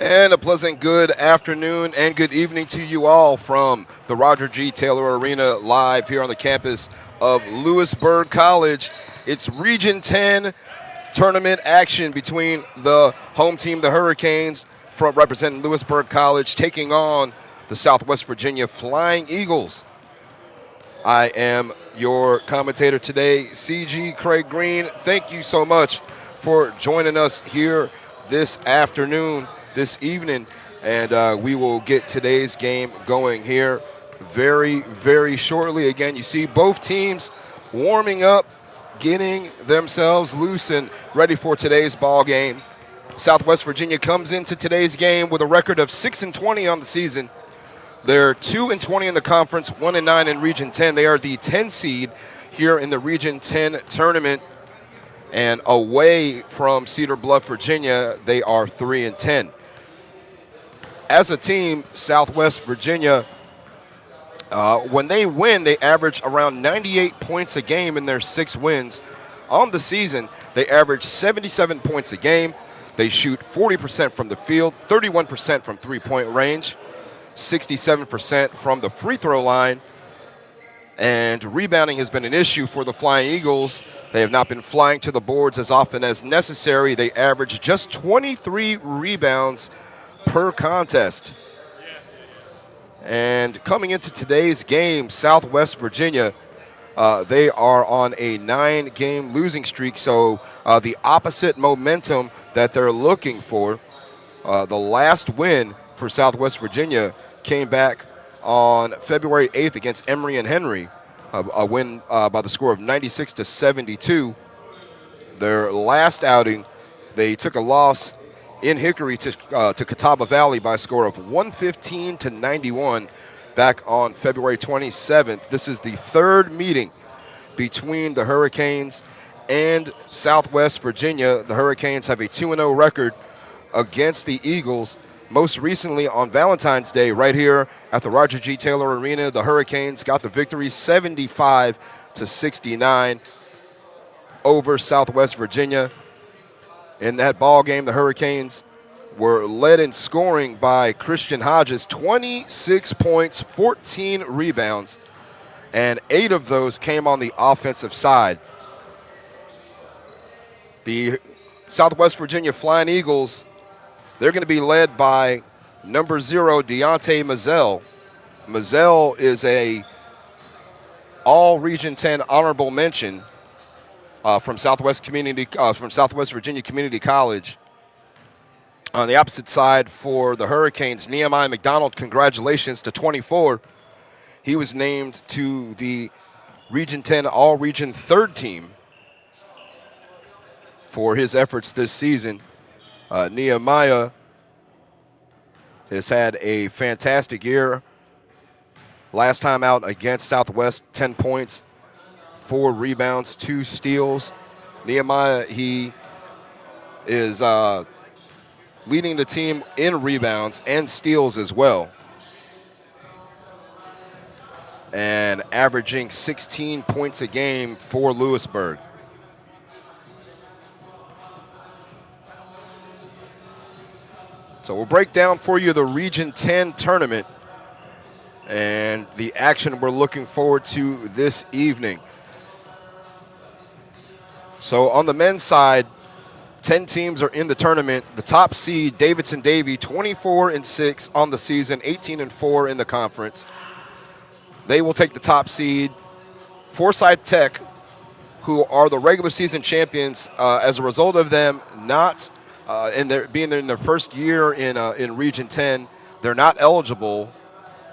And a pleasant good afternoon and good evening to you all from the Roger G. Taylor Arena live here on the campus of Louisburg College. It's Region 10 tournament action between the home team, the Hurricanes, from representing Louisburg College, taking on the Southwest Virginia Flying Eagles. I am your commentator today, CG Craig Green. Thank you so much for joining us here this afternoon, this evening, and we will get today's game going here very, very shortly. Again, you see both teams warming up, getting themselves loose and ready for today's ball game. Southwest Virginia comes into today's game with a record of 6-20 on the season. They're 2-20 in the conference, 1-9 in Region 10. They are the 10 seed here in the Region 10 tournament. And away from Cedar Bluff, Virginia, they are 3-10. As a team, Southwest Virginia, when they win, they average around 98 points a game in their 6 wins. On the season, they average 77 points a game. They shoot 40% from the field, 31% from three-point range, 67% from the free throw line. And rebounding has been an issue for the Flying Eagles. They have not been flying to the boards as often as necessary. They average just 23 rebounds per contest. And coming into today's game, Southwest Virginia, they are on a 9-game losing streak, so the opposite momentum that they're looking for. The last win for Southwest Virginia came back on February 8th against Emory and Henry, a win by the score of 96-72. Their last outing, they took a loss in Hickory to Catawba Valley by a score of 115-91 back on February 27th. This is the third meeting between the Hurricanes and Southwest Virginia. The Hurricanes have a 2-0 record against the Eagles. Most recently on Valentine's Day, right here at the Roger G. Taylor Arena, the Hurricanes got the victory 75-69 over Southwest Virginia. In that ball game, the Hurricanes were led in scoring by Christian Hodges, 26 points, 14 rebounds, and 8 of those came on the offensive side. The Southwest Virginia Flying Eagles, they're going to be led by number 0, Deontay Mazzell. Mazzell is a all Region 10 honorable mention from Southwest Virginia Community College. On the opposite side for the Hurricanes, Nehemiah McDonald, congratulations to 24. He was named to the Region 10 All-Region third team for his efforts this season. Nehemiah has had a fantastic year. Last time out against Southwest, 10 points, 4 rebounds, 2 steals. Nehemiah, he is leading the team in rebounds and steals as well, and averaging 16 points a game for Louisburg. So we'll break down for you the Region 10 tournament and the action we're looking forward to this evening. So on the men's side, 10 teams are in the tournament. The top seed, Davidson Davie, 24-6 on the season, 18-4 in the conference. They will take the top seed. Forsyth Tech, who are the regular season champions, as a result of them not being in their first year in Region 10, they're not eligible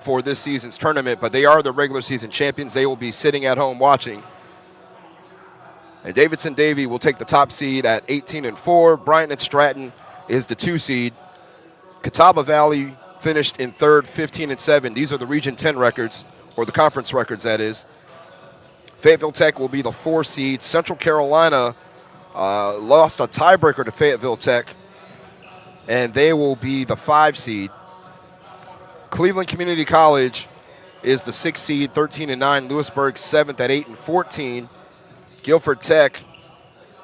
for this season's tournament, but they are the regular season champions. They will be sitting at home watching. And Davidson Davie will take the top seed at 18-4. Bryant and Stratton is the 2 seed. Catawba Valley finished in third, 15-7. These are the Region 10 records, or the conference records, that is. Fayetteville Tech will be the 4 seed. Central Carolina lost a tiebreaker to Fayetteville Tech, and they will be the 5 seed. Cleveland Community College is the 6 seed, 13-9. Louisburg 7th at 8-14. Guilford Tech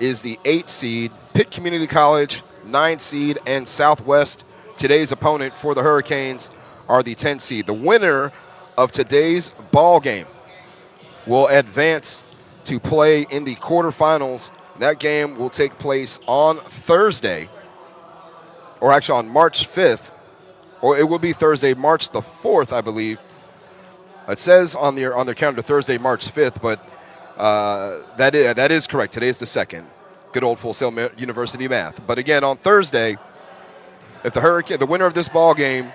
is the 8 seed. Pitt Community College, 9 seed, and Southwest Today's opponent for the Hurricanes are the 10 seed. The winner of today's ball game will advance to play in the quarterfinals. That game will take place on Thursday, or actually on March 5th, or it will be Thursday, March the 4th, I believe. It says on their calendar Thursday, March 5th, but that is correct. Today's the 2nd. Good old Full Sail University math. But again, on Thursday, if the winner of this ball game,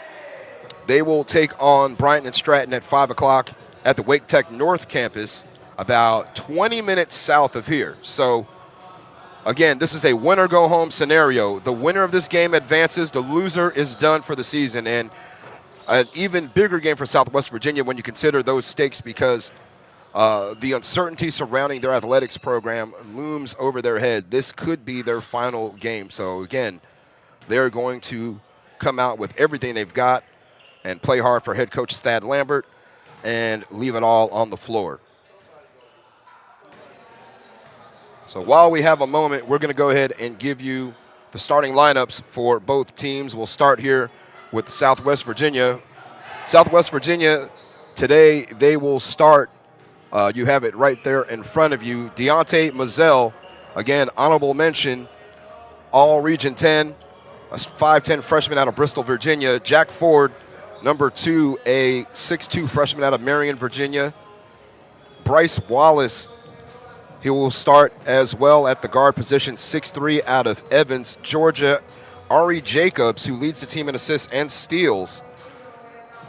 they will take on Bryant and Stratton at 5 o'clock at the Wake Tech North campus, about 20 minutes south of here. So, again, this is a winner-go-home scenario. The winner of this game advances. The loser is done for the season. And an even bigger game for Southwest Virginia when you consider those stakes, because the uncertainty surrounding their athletics program looms over their head. This could be their final game. So, again, they're going to come out with everything they've got and play hard for head coach Thad Lambert and leave it all on the floor. So while we have a moment, we're going to go ahead and give you the starting lineups for both teams. We'll start here with Southwest Virginia. Southwest Virginia, today they will start, you have it right there in front of you, Deontay Mazzell, again, honorable mention, all Region 10, a 5'10 freshman out of Bristol, Virginia. Jack Ford, number 2, a 6'2 freshman out of Marion, Virginia. Bryce Wallace, he will start as well at the guard position, 6'3 out of Evans, Georgia. Ari Jacobs, who leads the team in assists and steals,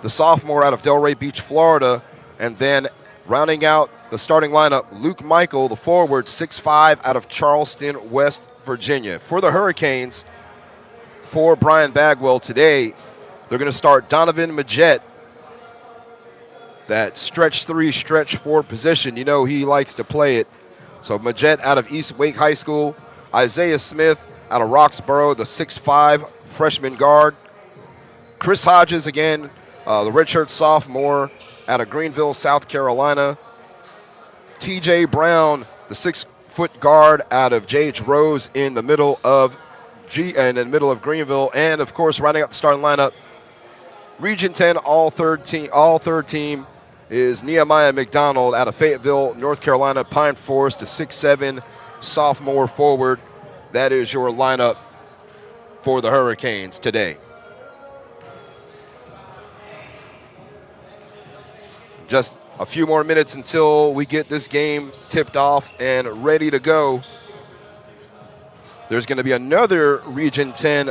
the sophomore out of Delray Beach, Florida. And then rounding out the starting lineup, Luke Michael, the forward, 6'5 out of Charleston, West Virginia. For the Hurricanes, for Brian Bagwell today, they're going to start Donovan Majette, that stretch 3, stretch 4 position. You know he likes to play it. So Majette out of East Wake High School. Isaiah Smith out of Roxborough, the 6'5 freshman guard. Chris Hodges, again, the redshirt sophomore out of Greenville, South Carolina. T.J. Brown, the 6-foot guard out of J.H. Rose in the middle of Greenville. And, of course, rounding out the starting lineup, Region 10 all-third team is Nehemiah McDonald out of Fayetteville, North Carolina. Pine Forest, a 6'7 sophomore forward. That is your lineup for the Hurricanes today. Just a few more minutes until we get this game tipped off and ready to go. There's going to be another Region 10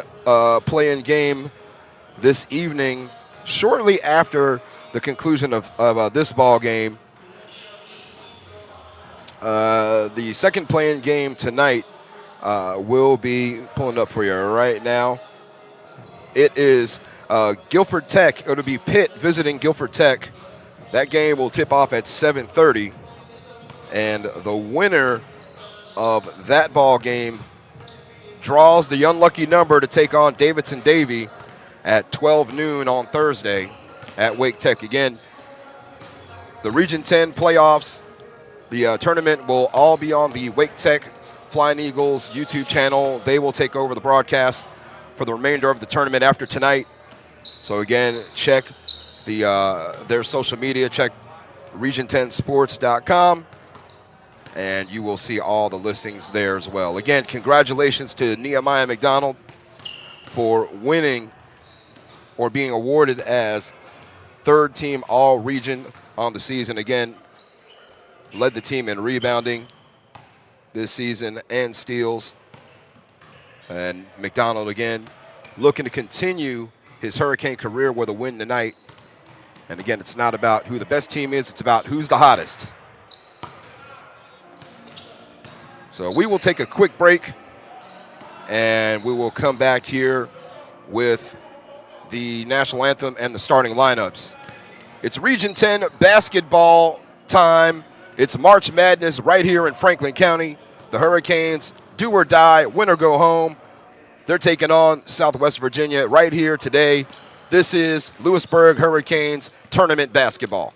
play-in game this evening, shortly after the conclusion of this ball game. The second play-in game tonight will be pulling up for you right now. It is Guilford Tech. It'll be Pitt visiting Guilford Tech. That game will tip off at 7:30, and the winner of that ball game draws the unlucky number to take on Davidson Davie at 12 noon on Thursday at Wake Tech. Again, the Region 10 playoffs, the tournament will all be on the Wake Tech Flying Eagles YouTube channel. They will take over the broadcast for the remainder of the tournament after tonight. So again, check their social media, check region10sports.com, and you will see all the listings there as well. Again, congratulations to Nehemiah McDonald for winning or being awarded as third team all-region on the season. Again, led the team in rebounding this season and steals. And McDonald, again, looking to continue his Hurricane career with a win tonight. And again, it's not about who the best team is, it's about who's the hottest. So we will take a quick break, and we will come back here with the national anthem and the starting lineups. It's Region 10 basketball time. It's March Madness right here in Franklin County. The Hurricanes, do or die, win or go home. They're taking on Southwest Virginia right here today. This is Louisburg Hurricanes tournament basketball.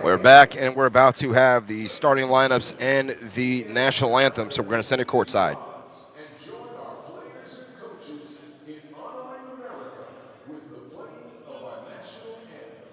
We're back, and we're about to have the starting lineups and the national anthem, so we're going to send it courtside. And join our players and coaches in honoring America with the playing of our national anthem.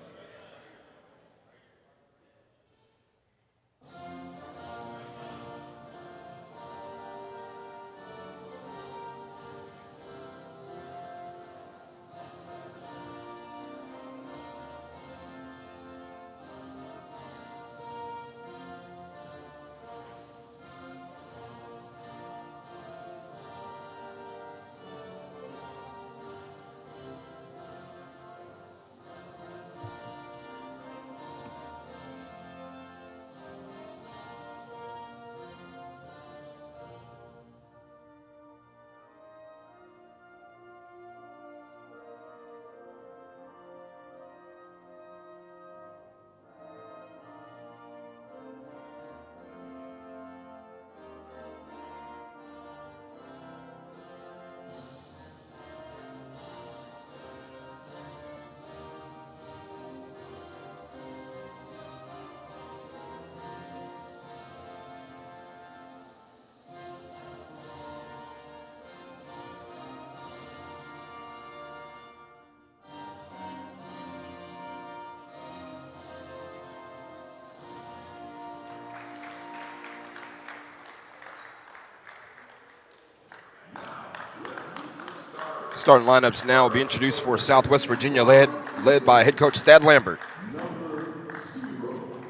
Starting lineups now will be introduced for Southwest Virginia, led by head coach Thad Lambert. Number 0,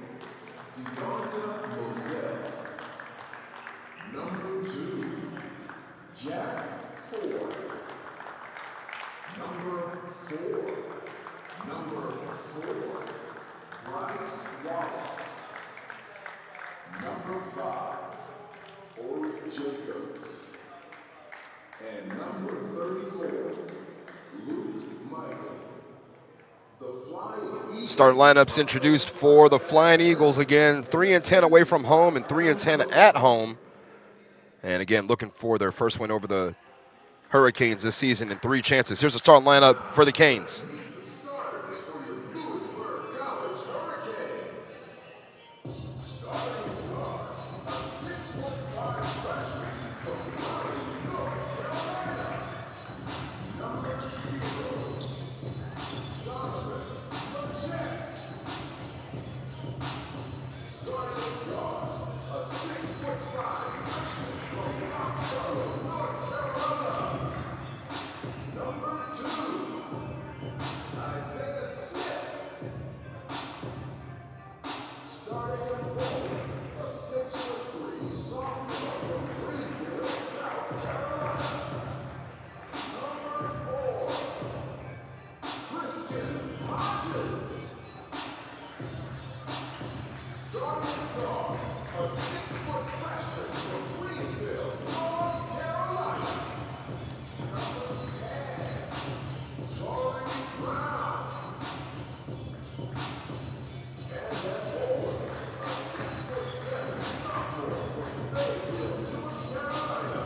Deonta Moselle. Number 2, Jack Ford. Number 4, Bryce Wallace. Number 5, Ori Jacobs. And number 34, Luke Michael. The Flying Starting lineups introduced for the Flying Eagles again, 3-10 away from home and 3-10 at home. And again, looking for their first win over the Hurricanes this season in 3 chances. Here's the starting lineup for the Canes. The starters for your Louisburg College Hurricanes. Starting guard, a 6'5" freshman from Raleigh, North Carolina. Number 0, Donovan Lachette. Starting guard, a 6'5" freshman from Roxborough, North Carolina. Number 2, Isaiah Smith. Starting at forward, a 6'3" sophomore from Greenville, South Carolina. Number 4, Christian Hodges. Starting guard, a 6-foot freshman from Greenville, North Carolina. Number 10, Tory Brown. And at forward, a 6'7" sophomore from Fayetteville, North Carolina.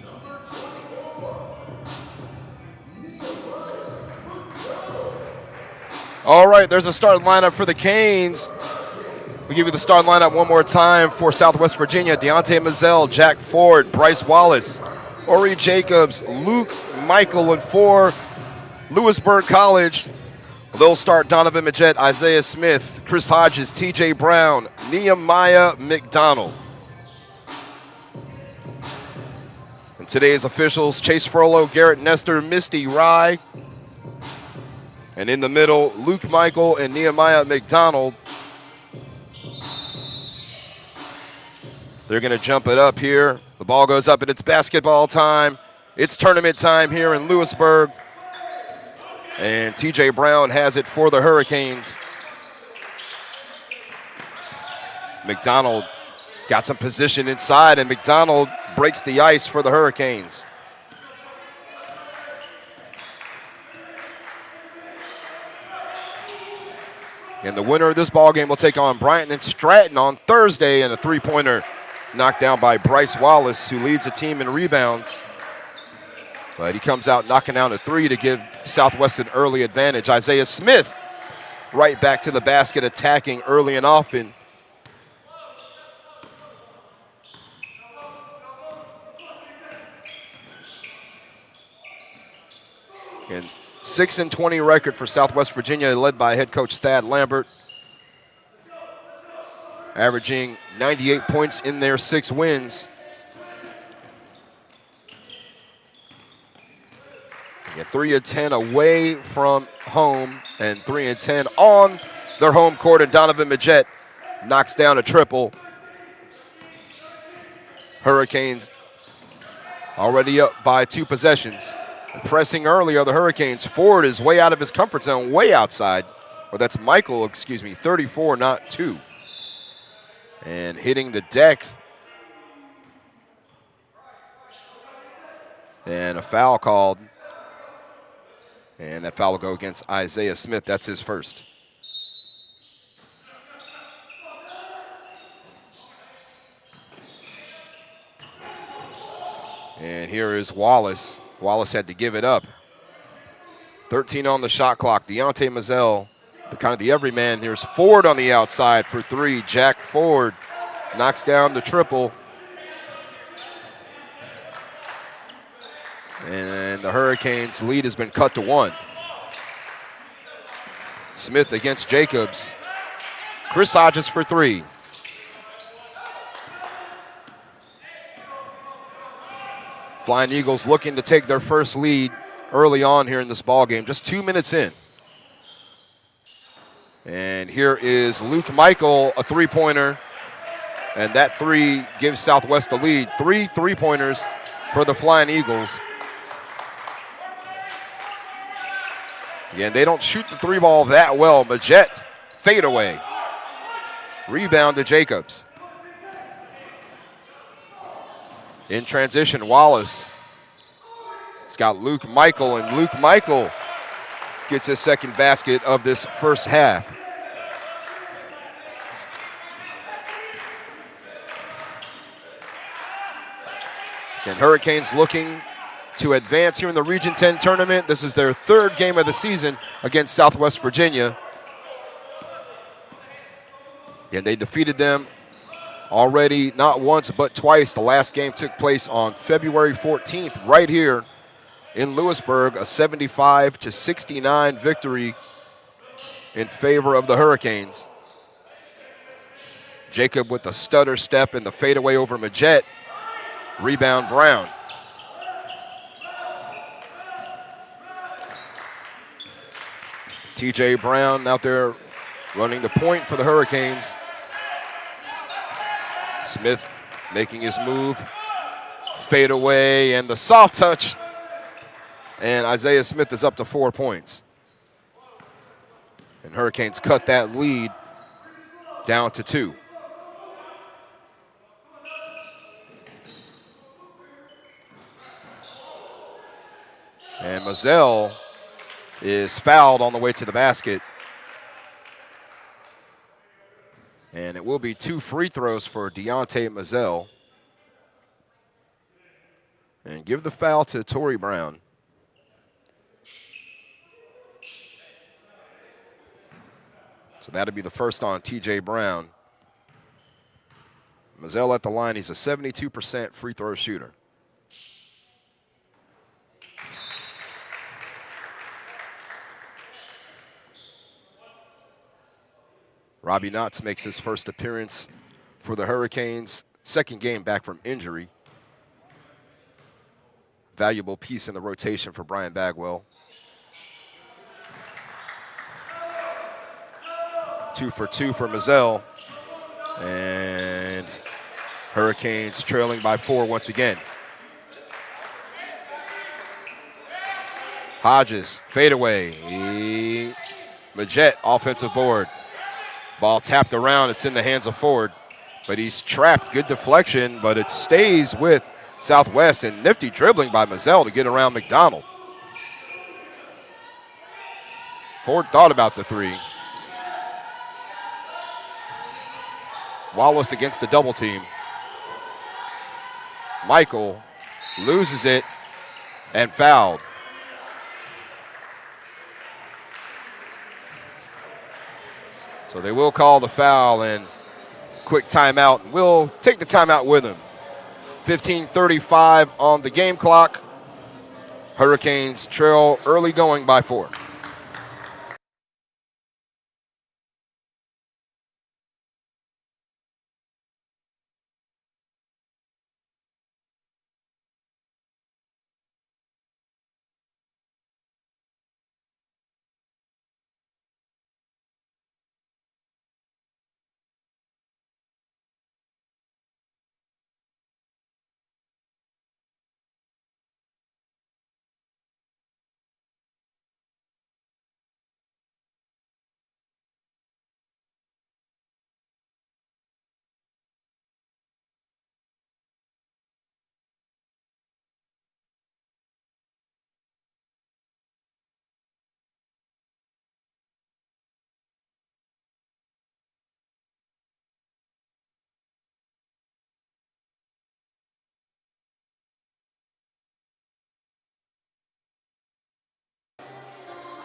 Number 24, Nehemiah McDonald. All right, there's a starting lineup for the Canes. We give you the starting lineup one more time for Southwest Virginia. Deonta Moselle, Jack Ford, Bryce Wallace, Ori Jacobs, Luke Michael, and for Louisburg College, they'll start Donovan Majette, Isaiah Smith, Chris Hodges, TJ Brown, Nehemiah McDonald. And today's officials, Chase Frollo, Garrett Nestor, Misty Rye. And in the middle, Luke Michael and Nehemiah McDonald. They're going to jump it up here. The ball goes up, and it's basketball time. It's tournament time here in Louisburg. And TJ Brown has it for the Hurricanes. McDonald got some position inside, and McDonald breaks the ice for the Hurricanes. And the winner of this ballgame will take on Bryant and Stratton on Thursday, and a three-pointer knocked down by Bryce Wallace, who leads the team in rebounds. But he comes out knocking down a three to give Southwest an early advantage. Isaiah Smith right back to the basket, attacking early and often. And 6-20 record for Southwest Virginia, led by head coach Thad Lambert, averaging 98 points in their 6 wins. Yeah, 3 of 10 away from home and 3 of 10 on their home court. And Donovan Majette knocks down a triple. Hurricanes already up by 2 possessions. Pressing early are the Hurricanes. Ford is way out of his comfort zone, way outside. Or that's Michael, 34, not 2. And hitting the deck. And a foul called. And that foul will go against Isaiah Smith. That's his first. And here is Wallace. Wallace had to give it up. 13 on the shot clock. Deontay Mazzell, the everyman. Here's Ford on the outside for 3. Jack Ford knocks down the triple. And the Hurricanes' lead has been cut to 1. Smith against Jacobs. Chris Hodges for 3. Flying Eagles looking to take their first lead early on here in this ball game, just 2 minutes in. And here is Luke Michael, a 3-pointer. And that 3 gives Southwest the lead. 3 3-pointers for the Flying Eagles. Again, they don't shoot the 3 ball that well. Majette, fade away. Rebound to Jacobs. In transition, Wallace. It's got Luke Michael, and Luke Michael gets his second basket of this first half. And Hurricanes looking to advance here in the Region 10 tournament. This is their 3rd game of the season against Southwest Virginia. And they defeated them already not once but twice. The last game took place on February 14th right here in Louisburg, a 75-69 victory in favor of the Hurricanes. Jacob with the stutter step and the fadeaway over Majette. Rebound Brown. T.J. Brown out there running the point for the Hurricanes. Smith making his move. Fade away and the soft touch. And Isaiah Smith is up to 4 points. And Hurricanes cut that lead down to 2. And Mazzell is fouled on the way to the basket. And it will be 2 free throws for Deontay Mazzell. And give the foul to Torrey Brown. So that'll be the first on T.J. Brown. Mazzell at the line, he's a 72% free throw shooter. Robbie Knotts makes his first appearance for the Hurricanes, 2nd game back from injury. Valuable piece in the rotation for Brian Bagwell. 2 for 2 for Mazzell. And Hurricanes trailing by 4 once again. Hodges, fadeaway. Majette, offensive board. Ball tapped around, it's in the hands of Ford. But he's trapped, good deflection, but it stays with Southwest, and nifty dribbling by Mazzell to get around McDonald. Ford thought about the 3. Wallace against the double team. Michael loses it and fouled. So they will call the foul and quick timeout. We'll take the timeout with them. 15:35 on the game clock. Hurricanes trail early going by 4.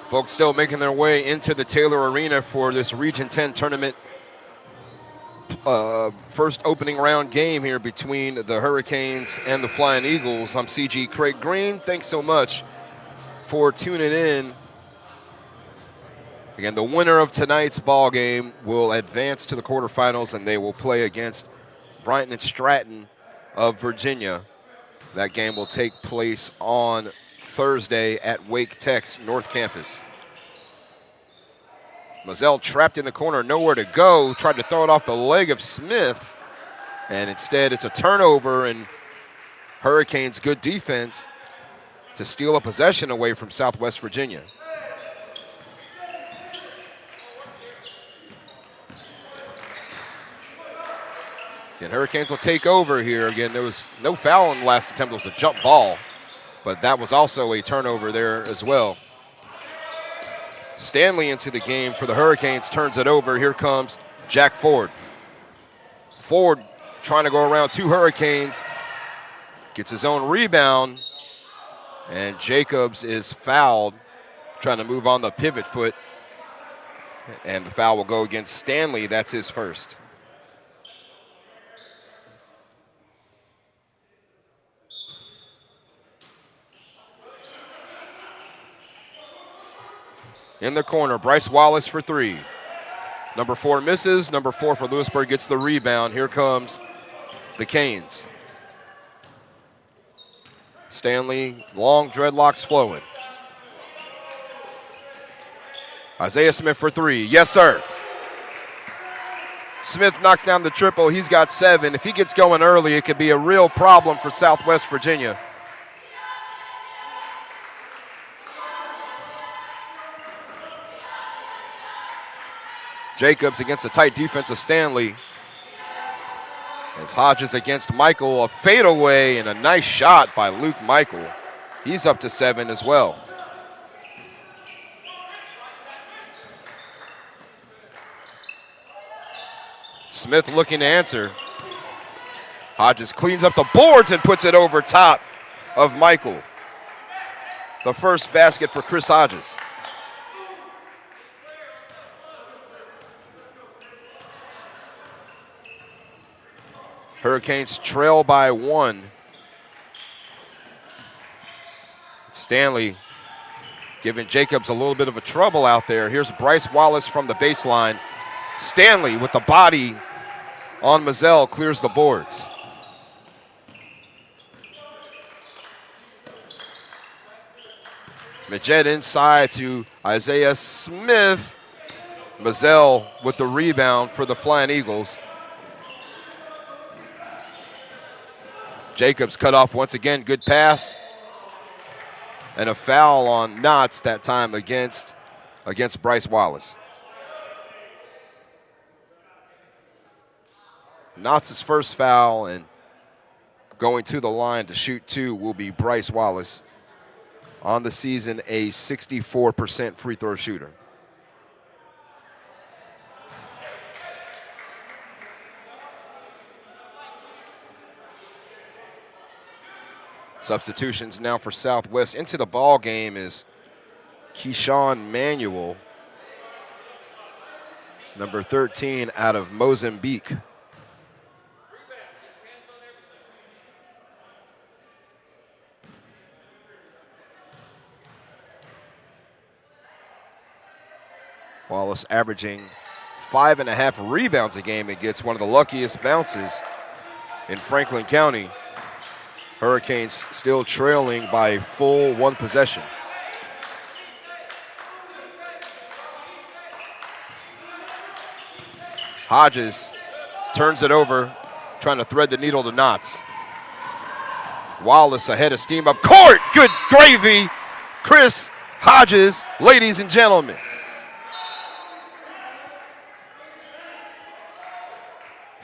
Folks still making their way into the Taylor Arena for this Region 10 tournament. First opening round game here between the Hurricanes and the Flying Eagles. I'm CG Craig Green. Thanks so much for tuning in. Again, the winner of tonight's ball game will advance to the quarterfinals, and they will play against Brighton and Stratton of Virginia. That game will take place on Thursday at Wake Tech's North Campus. Mazzell trapped in the corner, nowhere to go, tried to throw it off the leg of Smith, and instead it's a turnover, and Hurricanes' good defense to steal a possession away from Southwest Virginia. And Hurricanes will take over here. Again, there was no foul in the last attempt. It was a jump ball, but that was also a turnover there as well. Stanley into the game for the Hurricanes, turns it over. Here comes Jack Ford. Ford trying to go around 2 Hurricanes, gets his own rebound, and Jacobs is fouled, trying to move on the pivot foot, and the foul will go against Stanley. That's his first. In the corner, Bryce Wallace for 3. Number 4 misses. Number 4 for Louisburg gets the rebound. Here comes the Canes. Stanley, long dreadlocks flowing. Isaiah Smith for 3. Yes, sir. Smith knocks down the triple. He's got 7. If he gets going early, it could be a real problem for Southwest Virginia. Jacobs against a tight defense of Stanley. As Hodges against Michael, a fadeaway and a nice shot by Luke Michael. He's up to 7 as well. Smith looking to answer. Hodges cleans up the boards and puts it over top of Michael. The first basket for Chris Hodges. Hurricanes trail by 1. Stanley giving Jacobs a little bit of a trouble out there. Here's Bryce Wallace from the baseline. Stanley with the body on Mazzell clears the boards. Majed inside to Isaiah Smith. Mazzell with the rebound for the Flying Eagles. Jacobs cut off once again, good pass. And a foul on Knotts that time against Bryce Wallace. Knotts' first foul, and going to the line to shoot 2 will be Bryce Wallace. On the season, a 64% free throw shooter. Substitutions now for Southwest. Into the ball game is Keyshawn Manuel. Number 13 out of Mozambique. Wallace averaging 5.5 rebounds a game and gets one of the luckiest bounces in Franklin County. Hurricanes still trailing by a full 1 possession. Hodges turns it over, trying to thread the needle to knots. Wallace ahead of steam up court. Good gravy. Chris Hodges, ladies and gentlemen.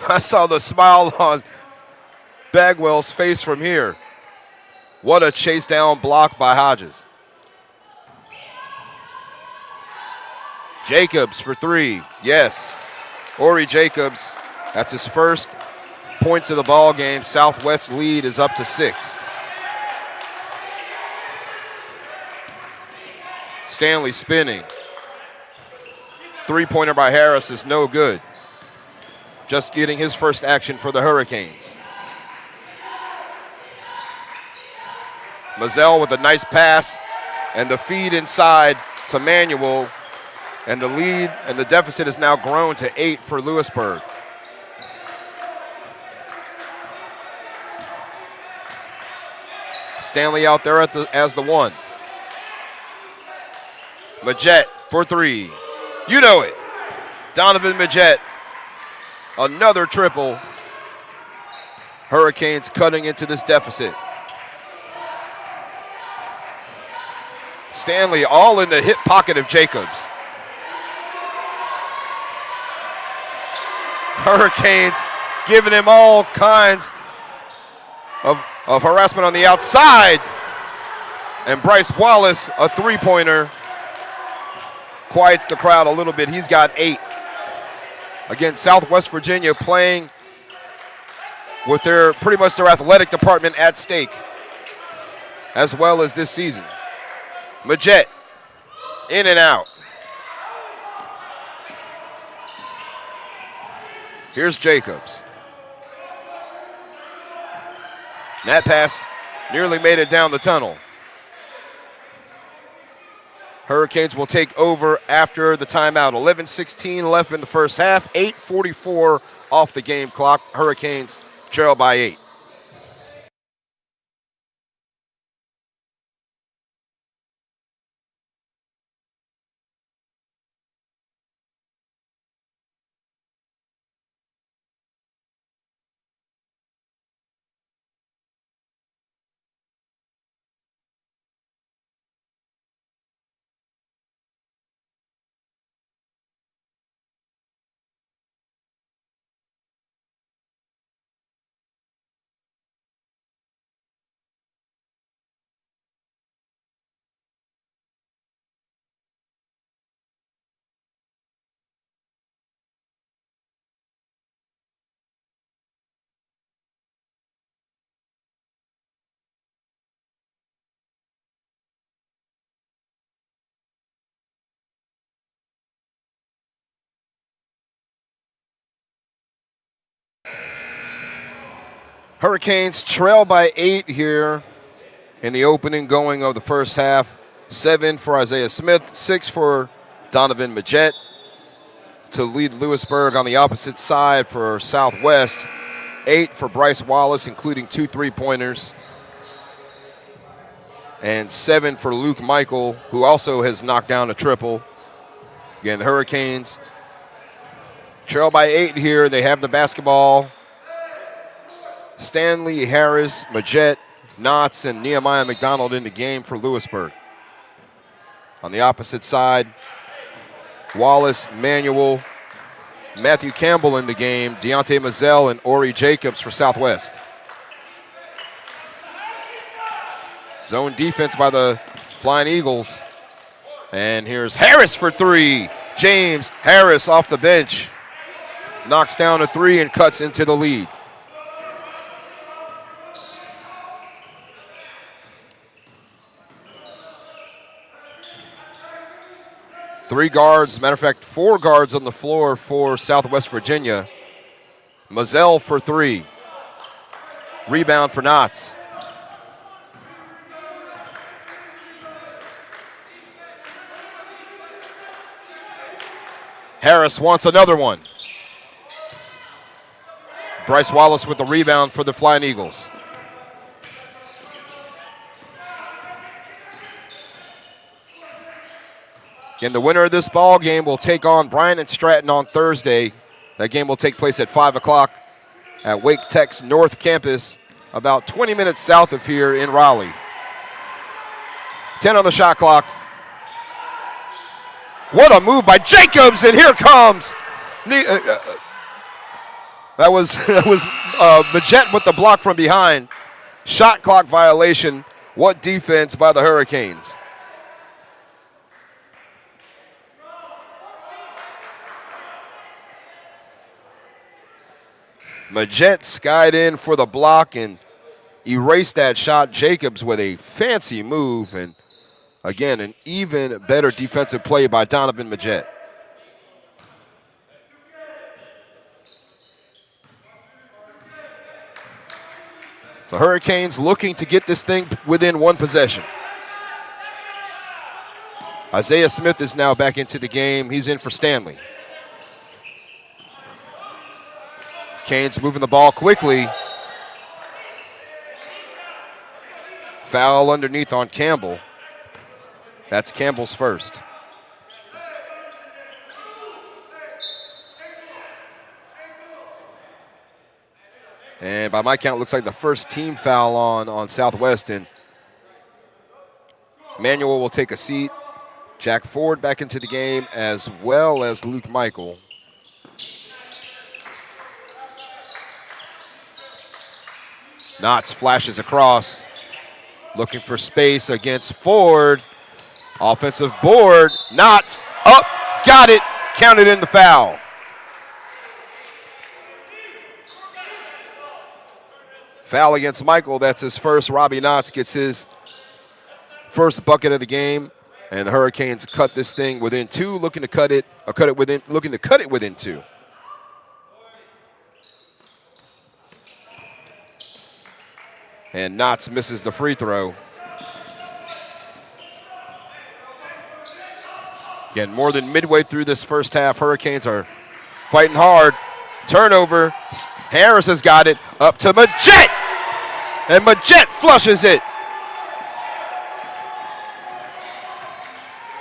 I saw the smile on Bagwell's face from here. What a chase down block by Hodges. Jacobs for 3. Yes. Ori Jacobs, that's his first points of the ball game. Southwest's lead is up to 6. Stanley spinning. 3-pointer by Harris is no good. Just getting his first action for the Hurricanes. Mazzell with a nice pass and the feed inside to Manuel. And the lead and the deficit has now grown to 8 for Louisburg. Stanley out there as the 1. Majette for 3. You know it. Donovan Majette. Another triple. Hurricanes cutting into this deficit. Stanley all in the hip pocket of Jacobs. Hurricanes giving him all kinds of harassment on the outside. And Bryce Wallace, a 3-pointer, quiets the crowd a little bit. He's got 8. Again, Southwest Virginia playing with pretty much their athletic department at stake, as well as this season. Majette, in and out. Here's Jacobs. That pass nearly made it down the tunnel. Hurricanes will take over after the timeout. 11:16 left in the first half. 8:44 off the game clock. Hurricanes trail by 8. Hurricanes trail by 8 here in the opening going of the first half. 7 for Isaiah Smith, 6 for Donovan Majette to lead Louisburg on the opposite side for Southwest. 8 for Bryce Wallace, including 2 3-pointers. And 7 for Luke Michael, who also has knocked down a triple. Again, the Hurricanes trail by 8 here. They have the basketball. Stanley, Harris, Majette, Knotts, and Nehemiah McDonald in the game for Louisburg. On the opposite side, Wallace, Manuel, Matthew Campbell in the game, Deontay Mazzell, and Ori Jacobs for Southwest. Zone defense by the Flying Eagles. And here's Harris for 3. James Harris off the bench. Knocks down a 3 and cuts into the lead. 3 guards, matter of fact, 4 guards on the floor for Southwest Virginia. Mazzell for 3. Rebound for Knotts. Harris wants another one. Bryce Wallace with the rebound for the Flying Eagles. Again, the winner of this ball game will take on Bryant and Stratton on Thursday. That game will take place at 5 o'clock at Wake Tech's North Campus, about 20 minutes south of here in Raleigh. 10 on the shot clock. What a move by Jacobs, and here comes. That was Majette with the block from behind. Shot clock violation. What defense by the Hurricanes. Majette skied in for the block and erased that shot. Jacobs with a fancy move, and again, an even better defensive play by Donovan Majette. The Hurricanes looking to get this thing within 1 possession. Isaiah Smith is now back into the game. He's in for Stanley. Canes moving the ball quickly. Foul underneath on Campbell. That's Campbell's first. And by my count, looks like the first team foul on Southwest. And Manuel will take a seat. Jack Ford back into the game, as well as Luke Michael. Knotts flashes across, looking for space against Ford. Offensive board. Knotts up, got it, counted in the foul. Foul against Michael. That's his first. Robbie Knotts gets his first bucket of the game, and the Hurricanes cut this thing within 2, looking to cut it within 2. And Knotts misses the free throw. Again, more than midway through this first half, Hurricanes are fighting hard. Turnover. Harris has got it up to Majette. And Majette flushes it.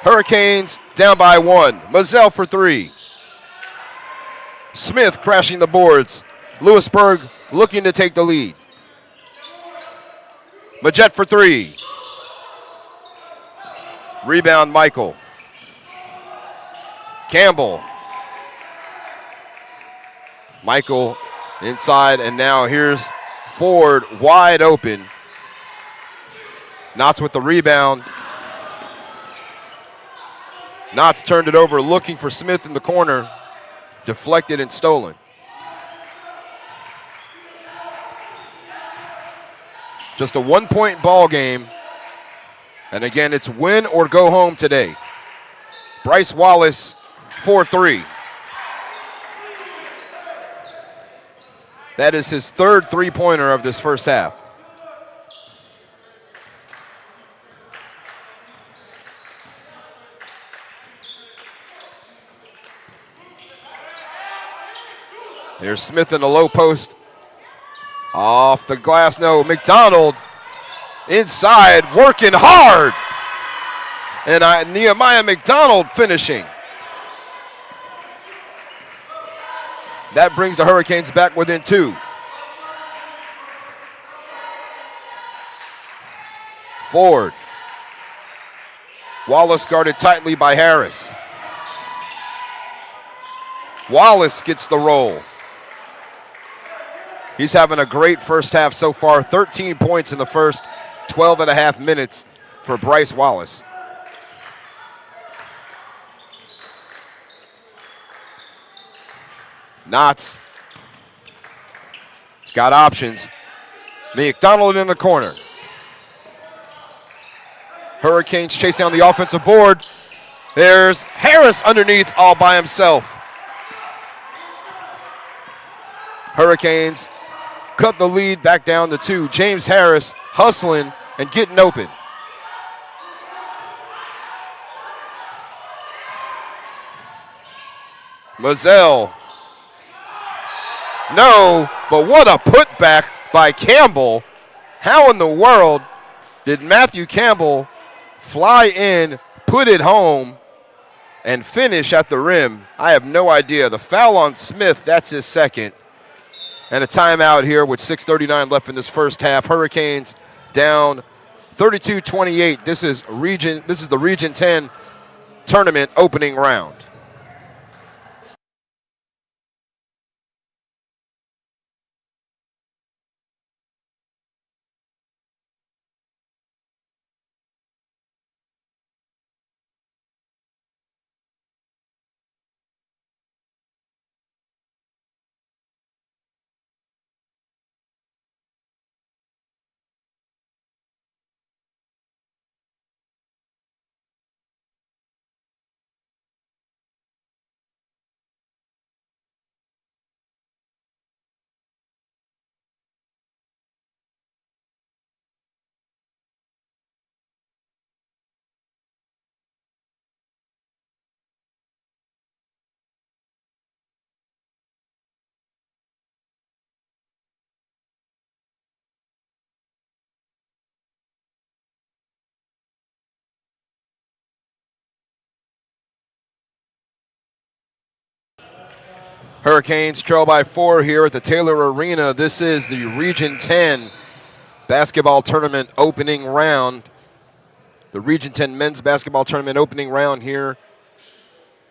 Hurricanes down by 1. Mazzell for 3. Smith crashing the boards. Louisburg looking to take the lead. Majette for 3. Rebound Michael. Campbell. Michael inside, and now here's Ford wide open. Knotts with the rebound. Knotts turned it over, looking for Smith in the corner. Deflected and stolen. Just a 1-point ball game. And again, it's win or go home today. Bryce Wallace, 4-3. That is his 3rd 3-pointer of this first half. There's Smith in the low post. Off the glass, no. McDonald inside, working hard. And Nehemiah McDonald finishing. That brings the Hurricanes back within 2. Ford. Wallace guarded tightly by Harris. Wallace gets the roll. He's having a great first half so far. 13 points in the first 12 and a half minutes for Bryce Wallace. Knotts got options. McDonald in the corner. Hurricanes chase down the offensive board. There's Harris underneath all by himself. Hurricanes cut the lead back down to 2. James Harris hustling and getting open. Mazzell. No, but what a putback by Campbell. How in the world did Matthew Campbell fly in, put it home, and finish at the rim? I have no idea. The foul on Smith, that's his second. And a timeout here with 6:39 left in this first half. Hurricanes down 32-28. This is the Region 10 tournament opening round. Hurricanes trail by 4 here at the Taylor Arena. This is the Region 10 basketball tournament opening round. The Region 10 men's basketball tournament opening round here.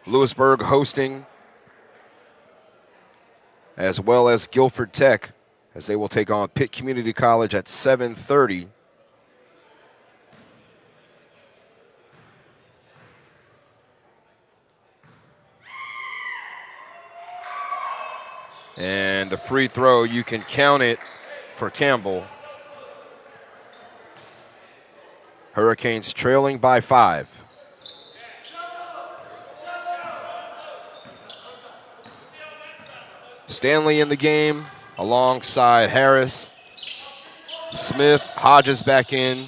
Louisburg hosting, as well as Guilford Tech, as they will take on Pitt Community College at 7:30. And the free throw, you can count it for Campbell. Hurricanes trailing by 5. Stanley in the game alongside Harris. Smith, Hodges back in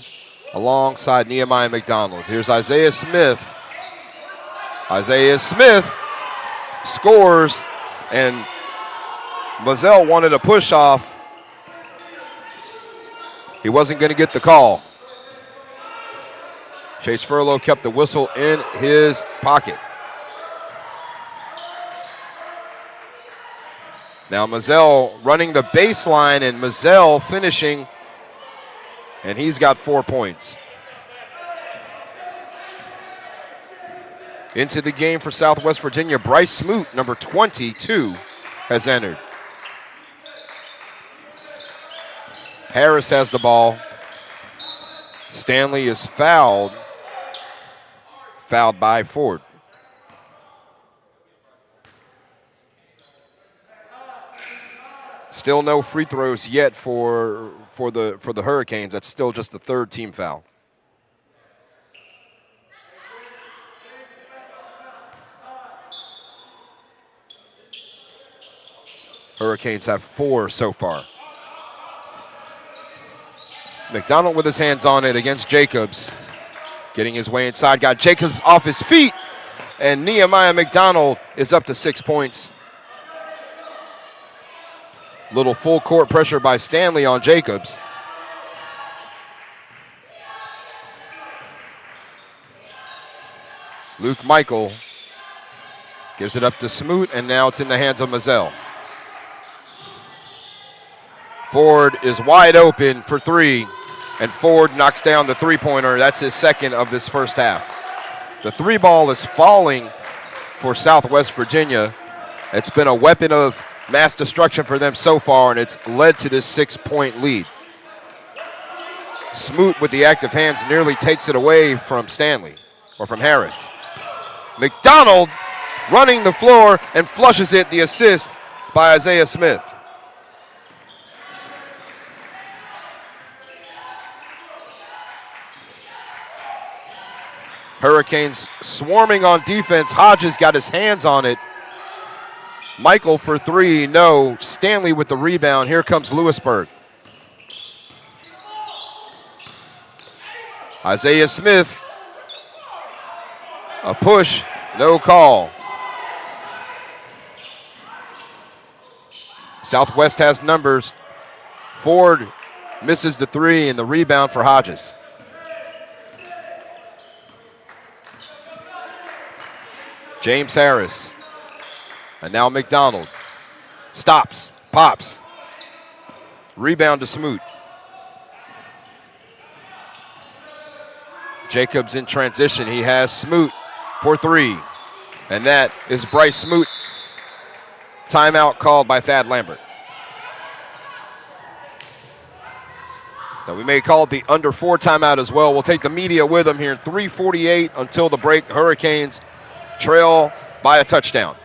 alongside Nehemiah McDonald. Here's Isaiah Smith. Isaiah Smith scores, and Mazzell wanted a push off. He wasn't going to get the call. Chase Furlow kept the whistle in his pocket. Now Mazzell running the baseline, and Mazzell finishing, and he's got 4 points. Into the game for Southwest Virginia, Bryce Smoot, number 22, has entered. Harris has the ball. Stanley is fouled by Ford. Still no free throws yet for the Hurricanes. That's still just the 3rd team foul. Hurricanes have 4 so far. McDonald with his hands on it against Jacobs. Getting his way inside, got Jacobs off his feet, and Nehemiah McDonald is up to 6 points. Little full court pressure by Stanley on Jacobs. Luke Michael gives it up to Smoot, and now it's in the hands of Mazzell. Ford is wide open for 3, and Ford knocks down the three-pointer. That's his second of this first half. The 3 ball is falling for Southwest Virginia. It's been a weapon of mass destruction for them so far, and it's led to this 6-point lead. Smoot with the active hands nearly takes it away from Stanley, or from Harris. McDonald running the floor and flushes it, the assist by Isaiah Smith. Hurricanes swarming on defense. Hodges got his hands on it. Michael for three, no. Stanley with the rebound. Here comes Louisburg. Isaiah Smith. A push, no call. Southwest has numbers. Ford misses the three and the rebound for Hodges. James Harris. And now McDonald. Stops, pops. Rebound to Smoot. Jacobs in transition. He has Smoot for three. And that is Bryce Smoot. Timeout called by Thad Lambert. So we may call it the under four timeout as well. We'll take the media with them here. 3:48 until the break. Hurricanes trail by a touchdown.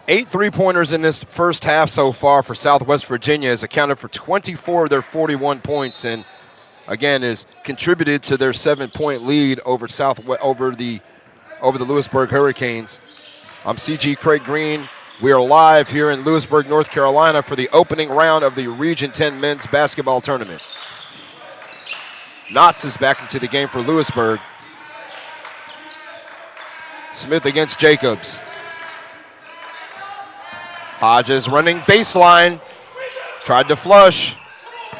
Eight three-pointers in this first half so far for Southwest Virginia has accounted for 24 of their 41 points, and again has contributed to their 7-point lead over the Louisburg Hurricanes. I'm CG Craig Green. We are live here in Louisburg, North Carolina for the opening round of the Region 10 men's basketball tournament. Knotts is back into the game for Louisburg. Smith against Jacobs. Hodges running baseline. Tried to flush.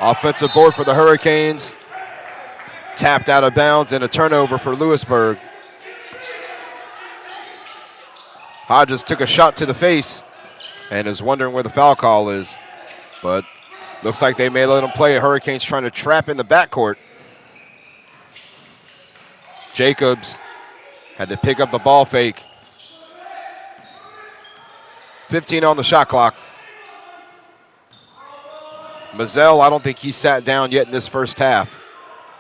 Offensive board for the Hurricanes. Tapped out of bounds and a turnover for Louisburg. Hodges took a shot to the face and is wondering where the foul call is. But looks like they may let him play. Hurricanes trying to trap in the backcourt. Jacobs had to pick up the ball fake. 15 on the shot clock. Mazzell, I don't think he sat down yet in this first half.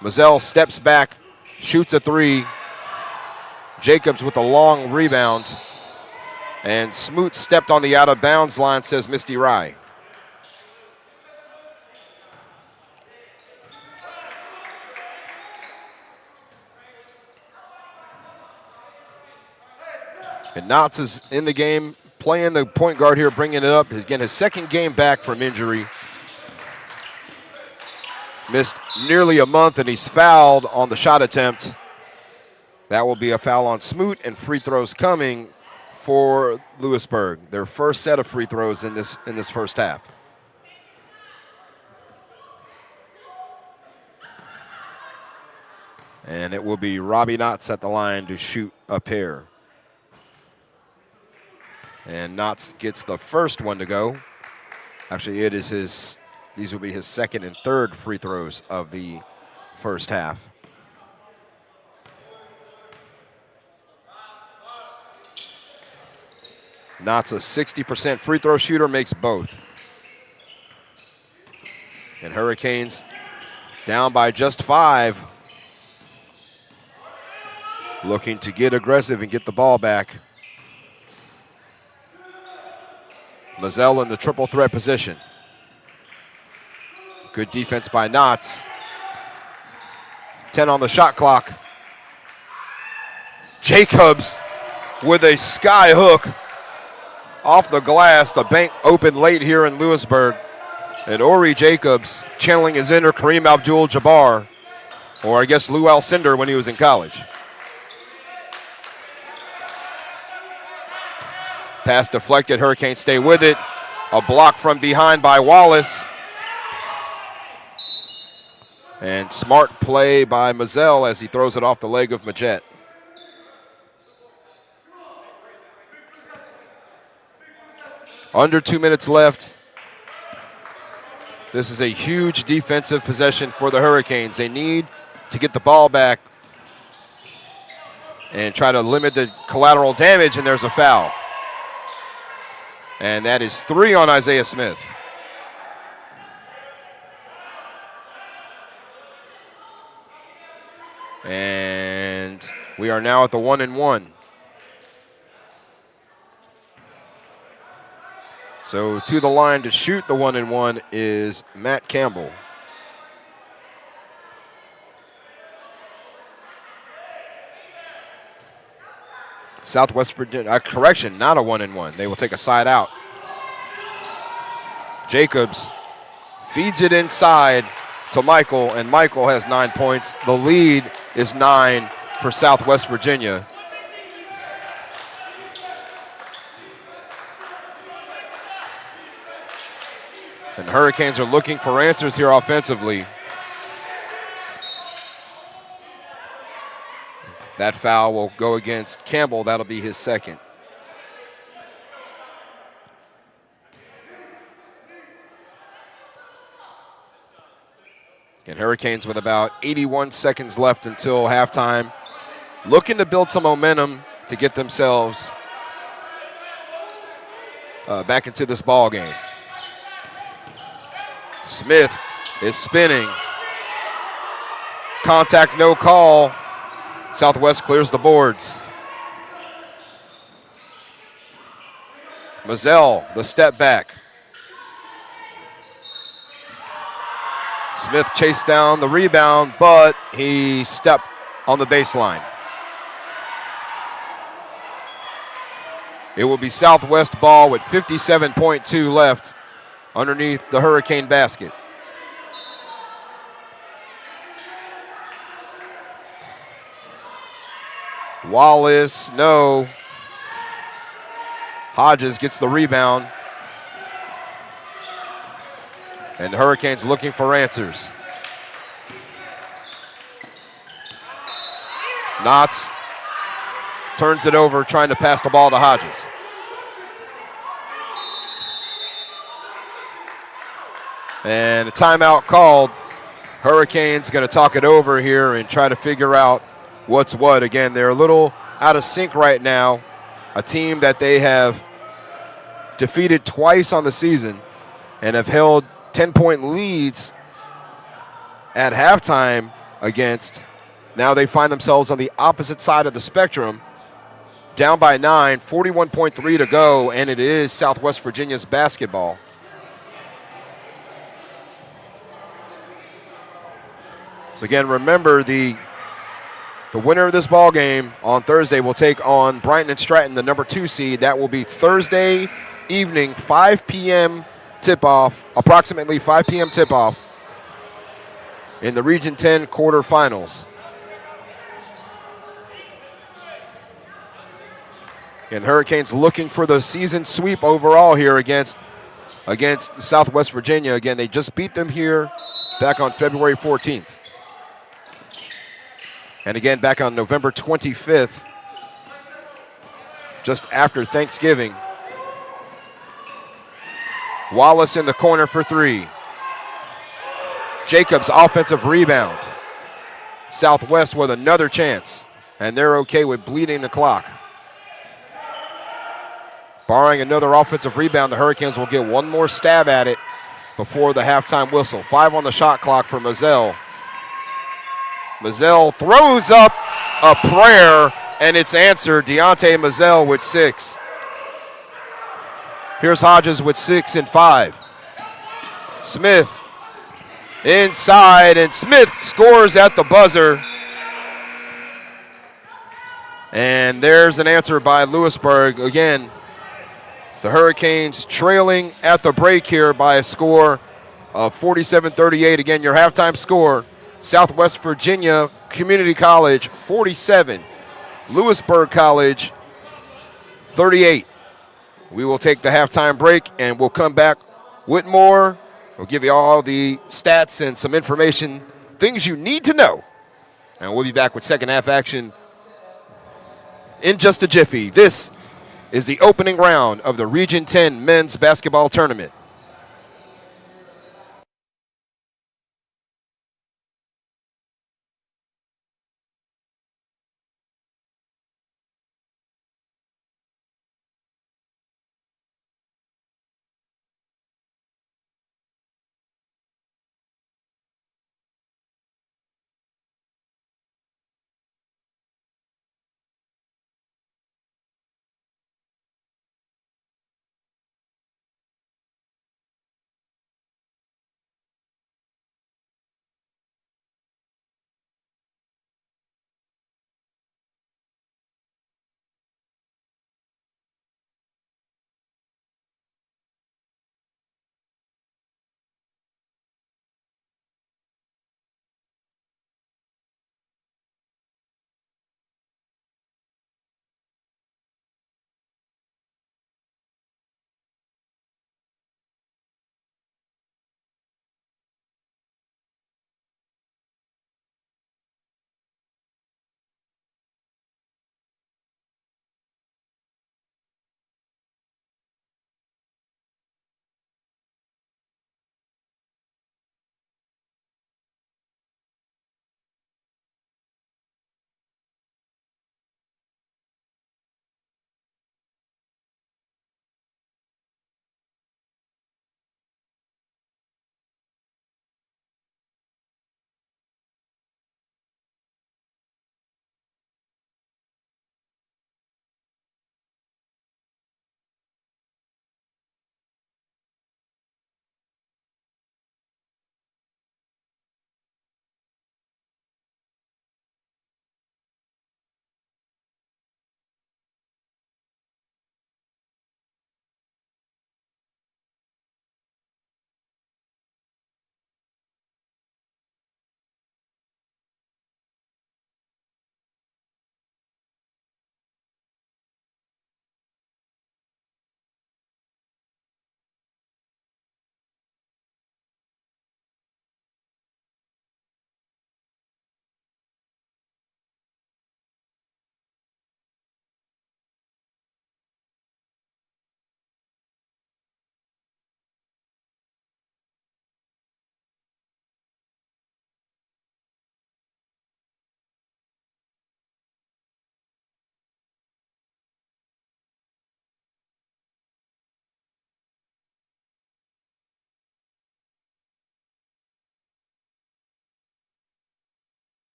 Mazzell steps back, shoots a three. Jacobs with a long rebound. And Smoot stepped on the out-of-bounds line, says Misty Rye. And Knotts is in the game, playing the point guard here, bringing it up. Again, his second game back from injury. Missed nearly a month, and he's fouled on the shot attempt. That will be a foul on Smoot, and free throws coming for Louisburg. Their first set of free throws in this first half. And it will be Robbie Knotts at the line to shoot a pair. And Knotts gets the first one to go. Actually, these will be his second and third free throws of the first half. Knotts a 60% free throw shooter, makes both. And Hurricanes down by just 5. Looking to get aggressive and get the ball back. Mazzell in the triple threat position. Good defense by Knotts. 10 on the shot clock. Jacobs with a sky hook off the glass. The bank opened late here in Louisburg. And Ori Jacobs channeling his inner Kareem Abdul-Jabbar, or I guess Lou Alcindor when he was in college. Pass deflected, Hurricanes stay with it. A block from behind by Wallace. And smart play by Mazzell as he throws it off the leg of Majette. Under 2 minutes left. This is a huge defensive possession for the Hurricanes. They need to get the ball back and try to limit the collateral damage, and there's a foul. And that is 3 on Isaiah Smith. And we are now at the 1-1. So to the line to shoot the 1-1 is Matt Campbell. Southwest Virginia, correction, not a 1-1. They will take a side out. Jacobs feeds it inside to Michael, and Michael has 9 points. The lead is 9 for Southwest Virginia. And the Hurricanes are looking for answers here offensively. That foul will go against Campbell. That'll be his second. And Hurricanes with about 81 seconds left until halftime, looking to build some momentum to get themselves back into this ball game. Smith is spinning. Contact, no call. Southwest clears the boards. Mazzell, the step back. Smith chased down the rebound, but he stepped on the baseline. It will be Southwest ball with 57.2 left underneath the Hurricane basket. Wallace, no. Hodges gets the rebound. And the Hurricanes looking for answers. Knotts turns it over, trying to pass the ball to Hodges. And a timeout called. Hurricanes going to talk it over here and try to figure out what's what. Again, they're a little out of sync right now. A team that they have defeated twice on the season and have held 10-point leads at halftime against. Now they find themselves on the opposite side of the spectrum, down by 9, 41.3 to go, and it is Southwest Virginia's basketball. So again, remember the winner of this ball game on Thursday will take on Brighton and Stratton, the number 2 seed. That will be Thursday evening, 5 p.m. tip-off, approximately 5 p.m. tip-off in the Region 10 quarterfinals. And Hurricanes looking for the season sweep overall here against Southwest Virginia. Again, they just beat them here back on February 14th. And again, back on November 25th, just after Thanksgiving. Wallace in the corner for 3. Jacobs offensive rebound. Southwest with another chance, and they're okay with bleeding the clock. Barring another offensive rebound, the Hurricanes will get one more stab at it before the halftime whistle. 5 on the shot clock for Mazzell. Mazzell throws up a prayer, and it's answered. Deontay Mazzell with 6. Here's Hodges with 6 and 5. Smith inside, and Smith scores at the buzzer. And there's an answer by Louisburg. Again, the Hurricanes trailing at the break here by a score of 47-38. Again, your halftime score, Southwest Virginia Community College 47, Louisburg College 38. We will take the halftime break and we'll come back with more. We'll give you all the stats and some information, things you need to know. And we'll be back with second half action in just a jiffy. This is the opening round of the Region 10 men's basketball tournament.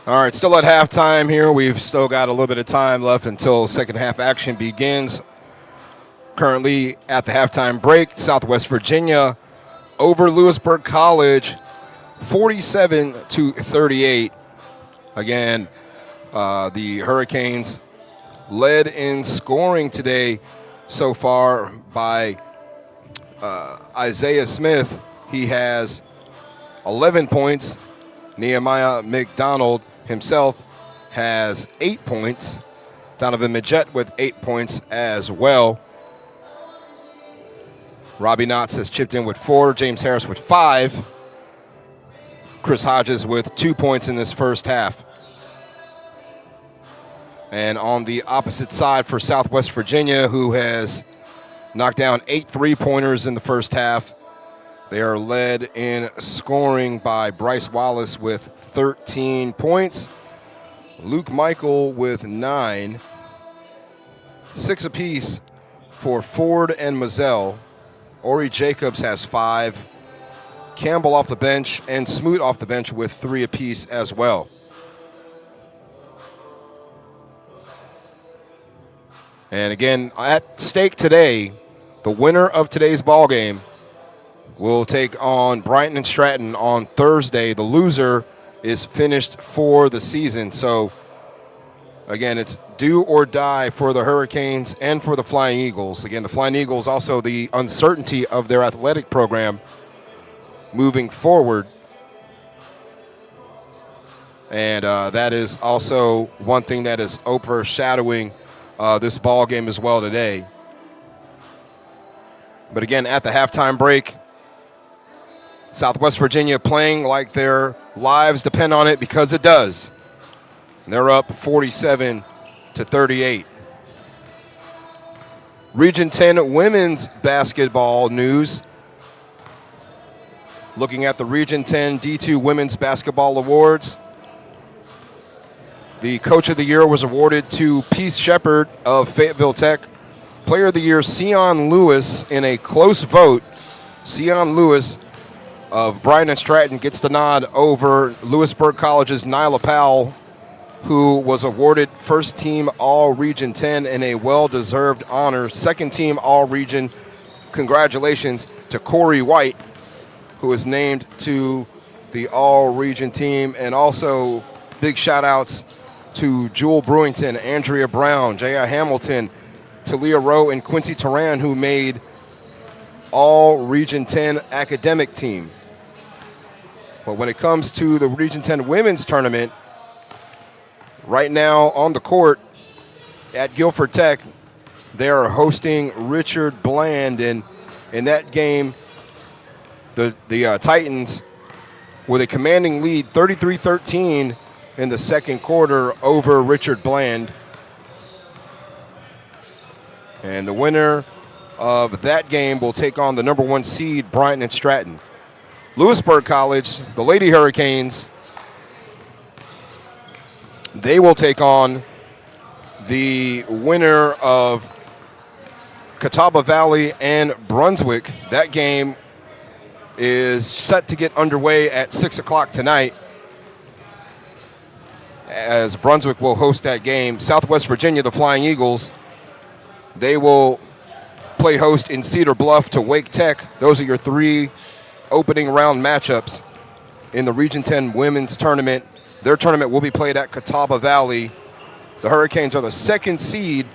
All right, still at halftime here. We've still got a little bit of time left until second half action begins. Currently at the halftime break, Southwest Virginia over Louisburg College, 47-38. Again, the Hurricanes led in scoring today so far by Isaiah Smith. He has 11 points. Nehemiah McDonald himself has 8 points. Donovan Majette with 8 points as well. Robbie Knotts has chipped in with 4. James Harris with 5. Chris Hodges with 2 points in this first half. And on the opposite side for Southwest Virginia, who has knocked down 8 3-pointers in the first half, they are led in scoring by Bryce Wallace with 13 points. Luke Michael with 9. 6 apiece for Ford and Mazzell. Ori Jacobs has 5. Campbell off the bench and Smoot off the bench with 3 apiece as well. And again, at stake today, the winner of today's ball game will take on Brighton and Stratton on Thursday. The loser is finished for the season. So, again, it's do or die for the Hurricanes and for the Flying Eagles. Again, the Flying Eagles also the uncertainty of their athletic program moving forward. And that is also one thing that is overshadowing this ball game as well today. But again, at the halftime break, Southwest Virginia playing like their lives depend on it, because it does. They're up 47-38. Region 10 women's basketball news. Looking at the Region 10 D2 Women's Basketball Awards. The Coach of the Year was awarded to Peace Shepard of Fayetteville Tech. Player of the Year, Sion Lewis, in a close vote. Sion Lewis of Bryan and Stratton gets the nod over Louisburg College's Nyla Powell, who was awarded first team All-Region 10 in a well-deserved honor. Second team All-Region, congratulations to Corey White, who was named to the All-Region team. And also big shout-outs to Jewel Brewington, Andrea Brown, J.I. Hamilton, Talia Rowe, and Quincy Turan, who made All-Region 10 academic team. But when it comes to the Region 10 women's tournament, right now on the court at Guilford Tech, they are hosting Richard Bland. And in that game, the Titans, with a commanding lead, 33-13 in the second quarter over Richard Bland. And the winner of that game will take on the number 1 seed, Bryant and Stratton. Louisburg College, the Lady Hurricanes, they will take on the winner of Catawba Valley and Brunswick. That game is set to get underway at 6 o'clock tonight, as Brunswick will host that game. Southwest Virginia, the Flying Eagles, they will play host in Cedar Bluff to Wake Tech. Those are your 3 opening round matchups in the Region 10 women's tournament. Their tournament will be played at Catawba Valley. The Hurricanes are the 2nd seed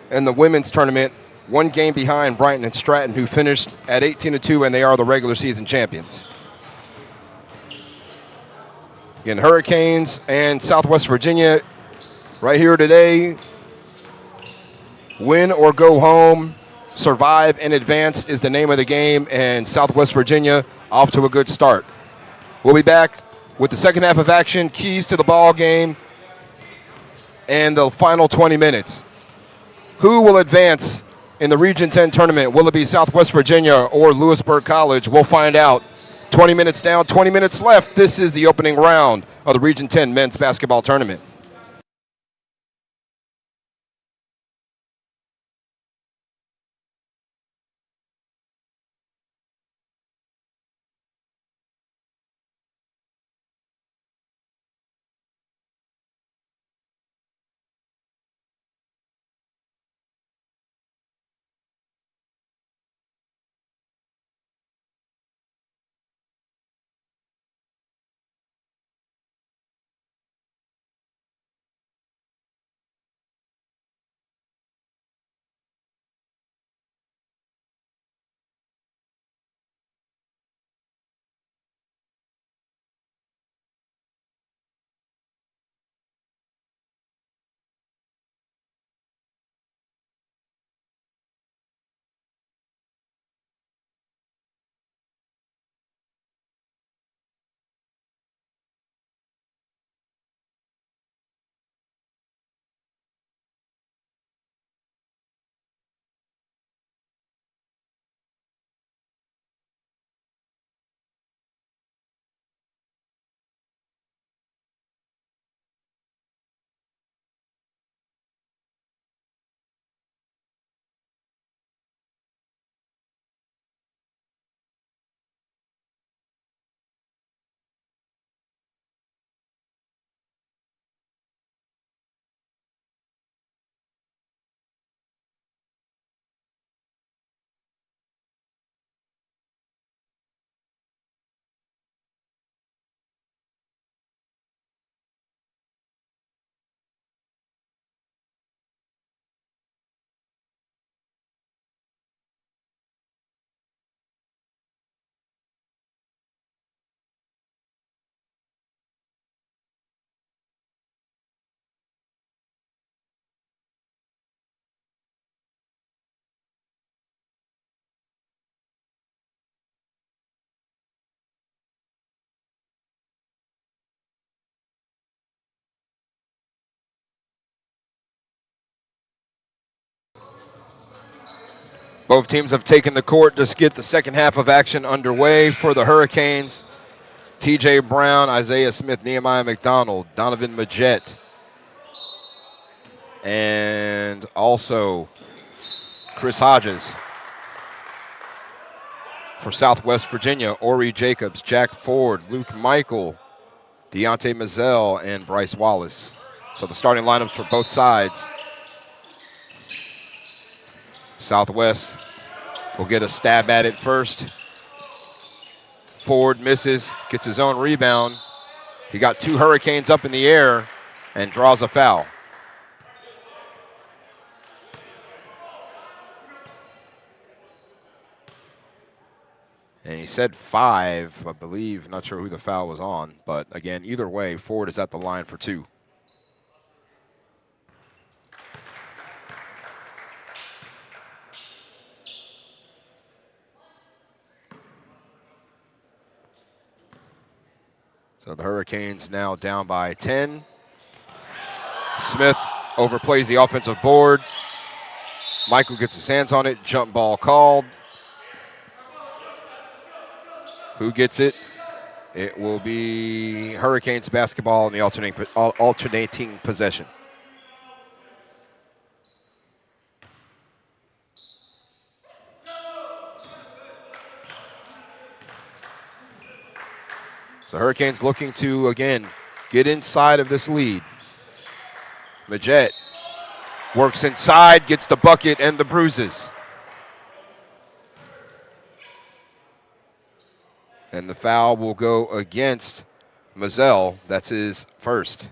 in the women's tournament, 1 game behind Brighton and Stratton, who finished at 18-2, and they are the regular season champions. Again, Hurricanes and Southwest Virginia right here today. Win or go home. Survive and advance is the name of the game, and Southwest Virginia off to a good start. We'll be back with the second half of action, keys to the ball game, and the final 20 minutes. Who will advance in the Region 10 tournament? Will it be Southwest Virginia or Louisburg College? We'll find out. 20 minutes down, 20 minutes left. This is the opening round of the Region 10 men's basketball tournament. Both teams have taken the court to get the second half of action underway for the Hurricanes. TJ Brown, Isaiah Smith, Nehemiah McDonald, Donovan Majette, and also Chris Hodges. For Southwest Virginia, Ori Jacobs, Jack Ford, Luke Michael, Deontay Mazzell, and Bryce Wallace. So the starting lineups for both sides. Southwest will get a stab at it first. Ford misses, gets his own rebound. He got two Hurricanes up in the air and draws a foul. And he said 5, I believe. Not sure who the foul was on. But again, either way, Ford is at the line for 2. So the Hurricanes now down by 10. Smith overplays the offensive board. Michael gets his hands on it. Jump ball called. Who gets it? It will be Hurricanes basketball in the alternating possession. So Hurricanes looking to, again, get inside of this lead. Majette works inside, gets the bucket and the bruises. And the foul will go against Mazzell. That's his first.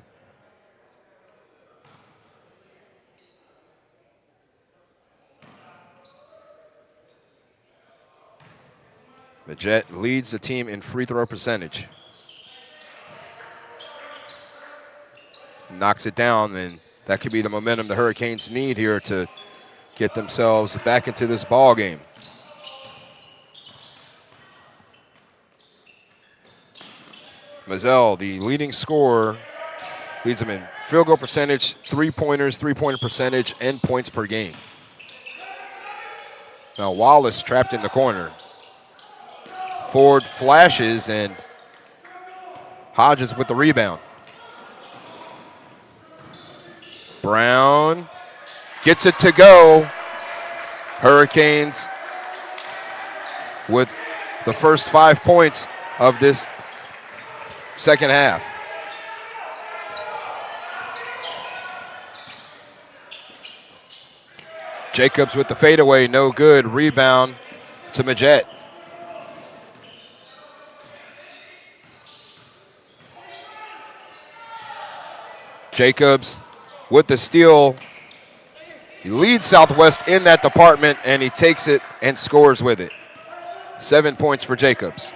Majette leads the team in free throw percentage. Knocks it down, and that could be the momentum the Hurricanes need here to get themselves back into this ball game. Mazzell, the leading scorer, leads them in field goal percentage, three-pointers, three-pointer percentage, and points per game. Now Wallace trapped in the corner. Ford flashes, and Hodges with the rebound. Brown gets it to go. Hurricanes with the first 5 points of this second half. Jacobs with the fadeaway, no good. Rebound to Majette. Jacobs with the steal. He leads Southwest in that department, and he takes it and scores with it. 7 points for Jacobs.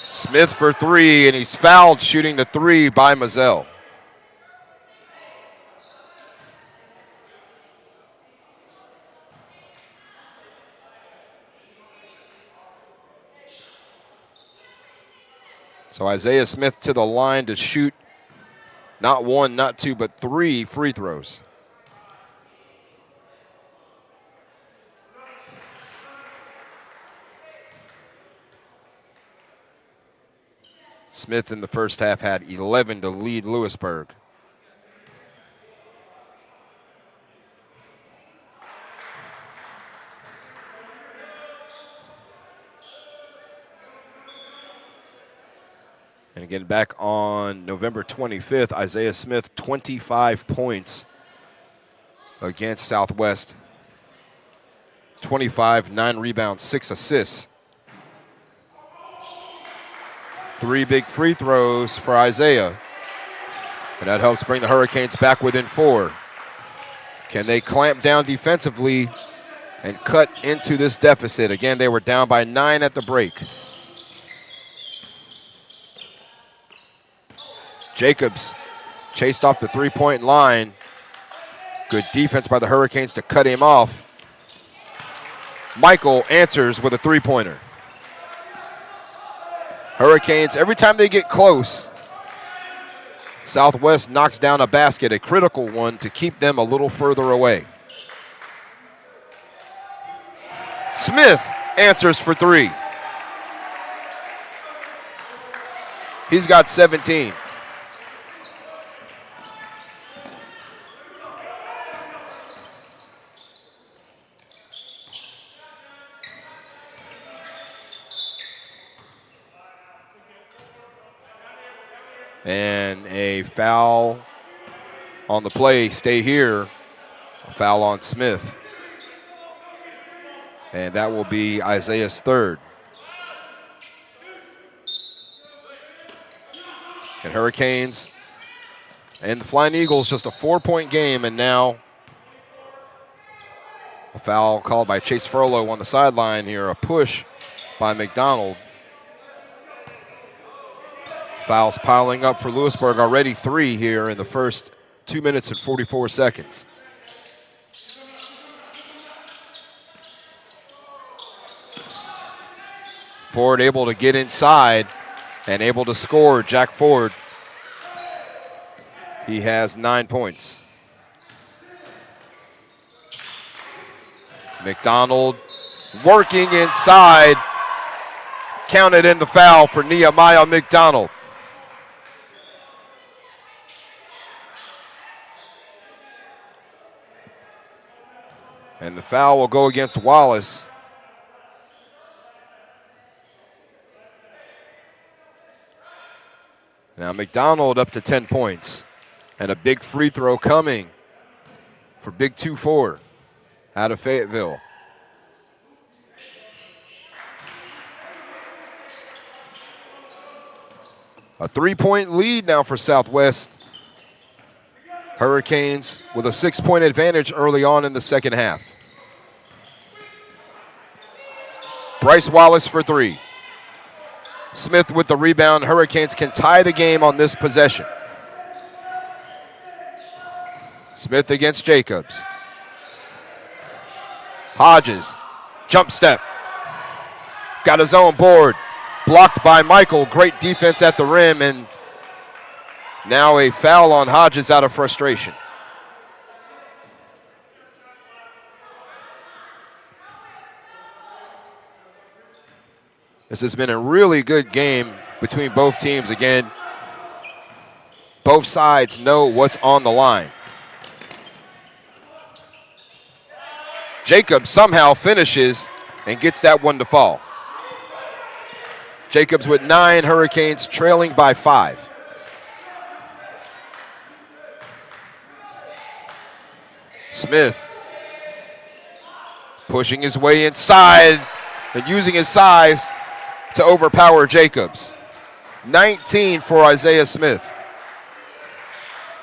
Smith for 3, and he's fouled shooting the 3 by Mazzell. So Isaiah Smith to the line to shoot not 1, not 2, but 3 free throws. Smith in the first half had 11 to lead Louisburg. And again, back on November 25th, Isaiah Smith, 25 points against Southwest. 25, 9 rebounds, 6 assists. 3 big free throws for Isaiah. And that helps bring the Hurricanes back within 4. Can they clamp down defensively and cut into this deficit? Again, they were down by 9 at the break. Jacobs chased off the three-point line. Good defense by the Hurricanes to cut him off. Michael answers with a three-pointer. Hurricanes, every time they get close, Southwest knocks down a basket, a critical one, to keep them a little further away. Smith answers for three. He's got 17. And a foul on the play. Stay here. A foul on Smith. And that will be Isaiah's third. And Hurricanes and the Flying Eagles, just a 4-point game, and now a foul called by Chase Furlow on the sideline here, a push by McDonald. Fouls piling up for Louisburg, already 3 here in the first 2 minutes and 44 seconds. Ford able to get inside and able to score. Jack Ford, he has 9 points. McDonald working inside, counted in the foul for Nehemiah McDonald. And the foul will go against Wallace. Now McDonald up to 10 points. And a big free throw coming for Big 2-4 out of Fayetteville. A 3-point lead now for Southwest. Hurricanes with a 6-point advantage early on in the second half. Bryce Wallace for three. Smith with the rebound. Hurricanes can tie the game on this possession. Smith against Jacobs. Hodges, jump step. Got his own board. Blocked by Michael. Great defense at the rim, and now a foul on Hodges out of frustration. This has been a really good game between both teams. Again, both sides know what's on the line. Jacobs somehow finishes and gets that one to fall. Jacobs with 9, Hurricanes trailing by 5. Smith pushing his way inside and using his size to overpower Jacobs. 19 for Isaiah Smith.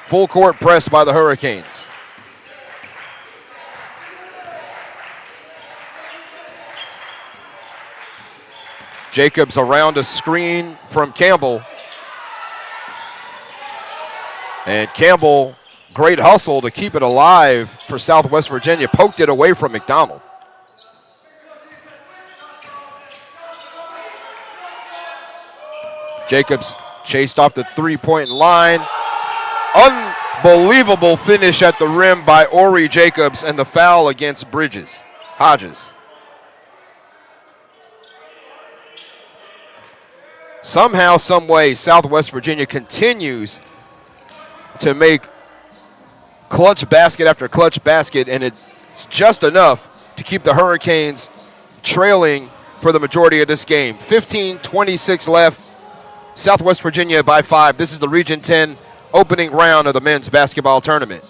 Full court press by the Hurricanes. Jacobs around a screen from Campbell. And Campbell, great hustle to keep it alive for Southwest Virginia. Poked it away from McDonald. Jacobs chased off the three-point line. Unbelievable finish at the rim by Ori Jacobs, and the foul against Hodges. Somehow, some way, Southwest Virginia continues to make clutch basket after clutch basket, and it's just enough to keep the Hurricanes trailing for the majority of this game. 15:26 left. Southwest Virginia by 5. This is the Region 10 opening round of the men's basketball tournament.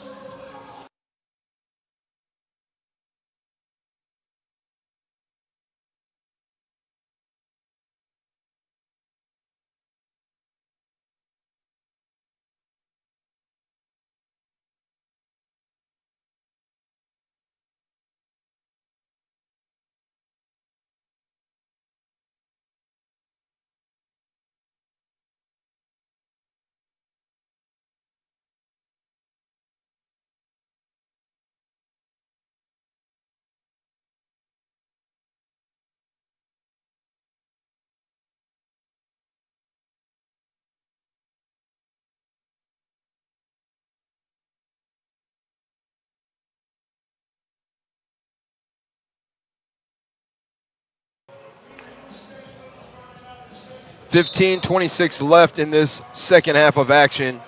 15:26 left in this second half of action.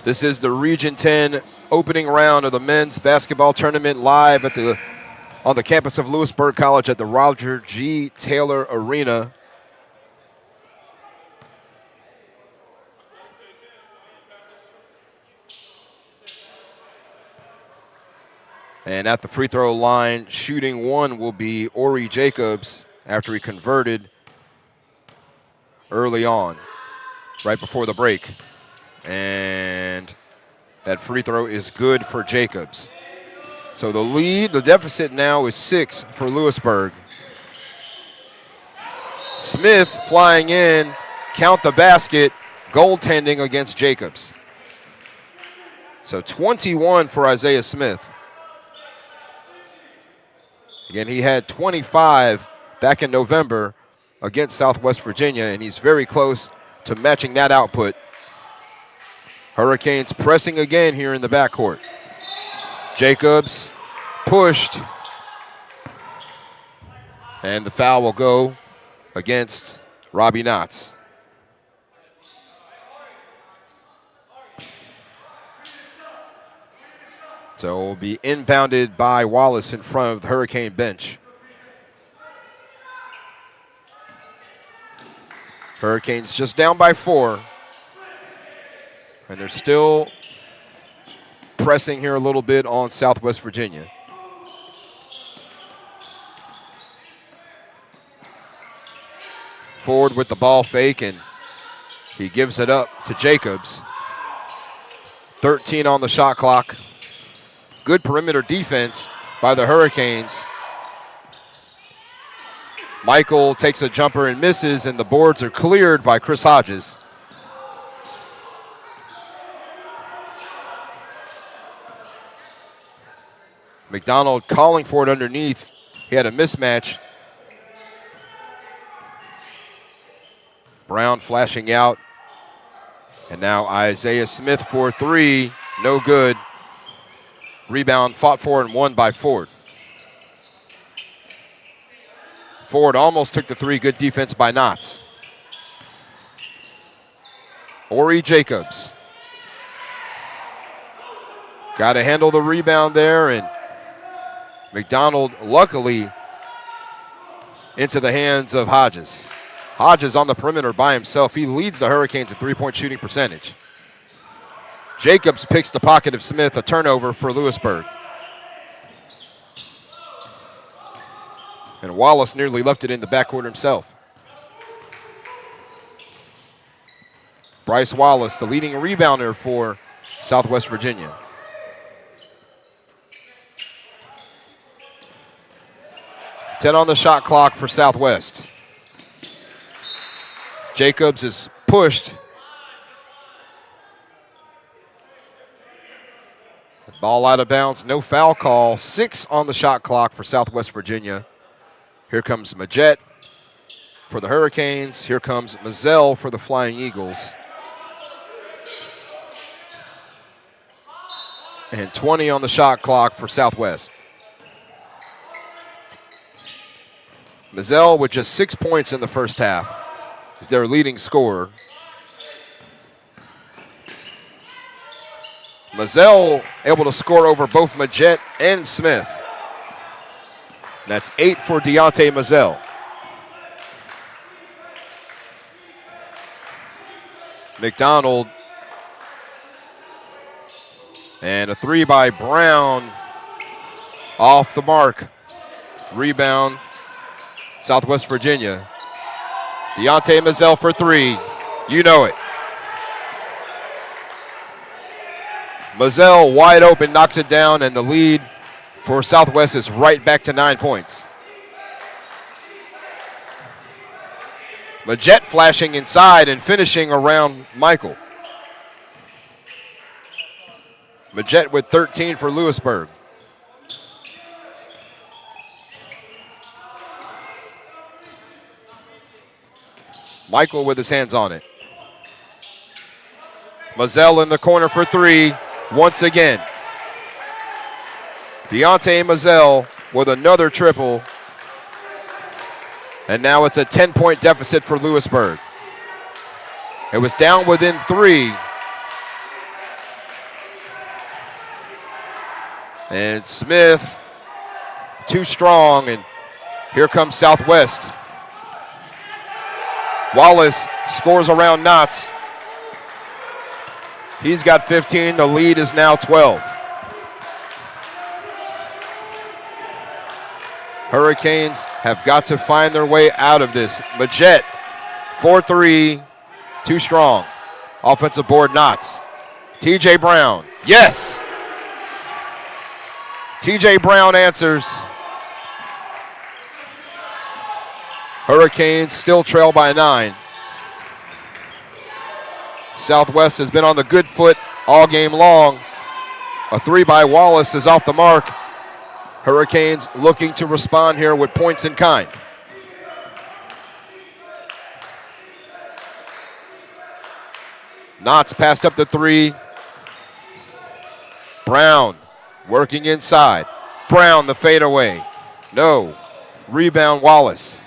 This is the Region 10 opening round of the men's basketball tournament live on the campus of Louisburg College at the Roger G. Taylor Arena. And at the free throw line, shooting one will be Ori Jacobs after he converted early on, right before the break. And that free throw is good for Jacobs. So the deficit now is 6 for Louisburg. Smith flying in, count the basket, goaltending against Jacobs. So 21 for Isaiah Smith. Again, he had 25 back in November against Southwest Virginia, and he's very close to matching that output. Hurricanes pressing again here in the backcourt. Jacobs pushed, and the foul will go against Robbie Knotts. So it will be inbounded by Wallace in front of the Hurricane bench. Hurricanes just down by 4. And they're still pressing here a little bit on Southwest Virginia. Ford with the ball fake, and he gives it up to Jacobs. 13 on the shot clock. Good perimeter defense by the Hurricanes. Michael takes a jumper and misses, and the boards are cleared by Chris Hodges. McDonald calling for it underneath. He had a mismatch. Brown flashing out. And now Isaiah Smith for 3. No good. Rebound fought for and won by Ford. Ford almost took the 3. Good defense by Knotts. Ori Jacobs. Got to handle the rebound there, and McDonald luckily into the hands of Hodges. Hodges on the perimeter by himself. He leads the Hurricanes in three-point shooting percentage. Jacobs picks the pocket of Smith, a turnover for Louisburg. And Wallace nearly left it in the backcourt himself. Bryce Wallace, the leading rebounder for Southwest Virginia. Ten on the shot clock for Southwest. Jacobs is pushed. Ball out of bounds, no foul call. 6 on the shot clock for Southwest Virginia. Here comes Majette for the Hurricanes. Here comes Mazzell for the Flying Eagles. And 20 on the shot clock for Southwest. Mazzell with just 6 points in the first half. He's their leading scorer. Mazzell able to score over both Majette and Smith. And that's 8 for Deontay Mazzell. McDonald. And a 3 by Brown. Off the mark. Rebound, Southwest Virginia. Deontay Mazzell for 3. You know it. Mazzell wide open, knocks it down, and the lead for Southwest is right back to 9 points. Majette flashing inside and finishing around Michael. Majette with 13 for Louisburg. Michael with his hands on it. Mazzell in the corner for 3 once again. Deontay Mazzell with another triple. And now it's a 10-point deficit for Louisburg. It was down within 3. And Smith, too strong, and here comes Southwest. Wallace scores around Knotts. He's got 15. The lead is now 12. Hurricanes have got to find their way out of this. Majette, 4-3, too strong. Offensive board, Knotts. TJ Brown, yes! TJ Brown answers. Hurricanes still trail by 9. Southwest has been on the good foot all game long. A 3 by Wallace is off the mark. Hurricanes looking to respond here with points in kind. Knotts passed up the 3. Brown working inside. Brown the fadeaway. No. Rebound Wallace.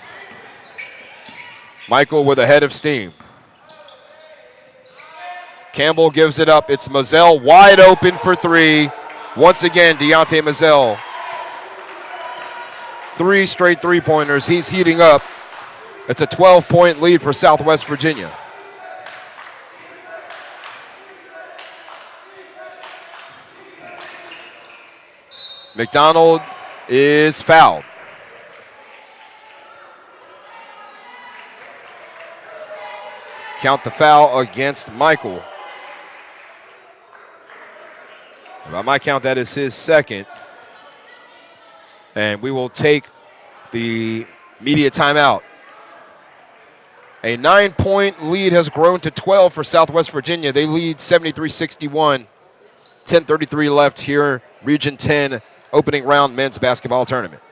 Michael with a head of steam. Campbell gives it up. It's Mazzell wide open for 3. Once again, Deontay Mazzell. 3 straight three-pointers. He's heating up. It's a 12-point lead for Southwest Virginia. McDonald is fouled. Count the foul against Michael. By my count, that is his second. And we will take the media timeout. A 9-point lead has grown to 12 for Southwest Virginia. They lead 73-61. 10:33 left here, Region 10 opening round men's basketball tournament.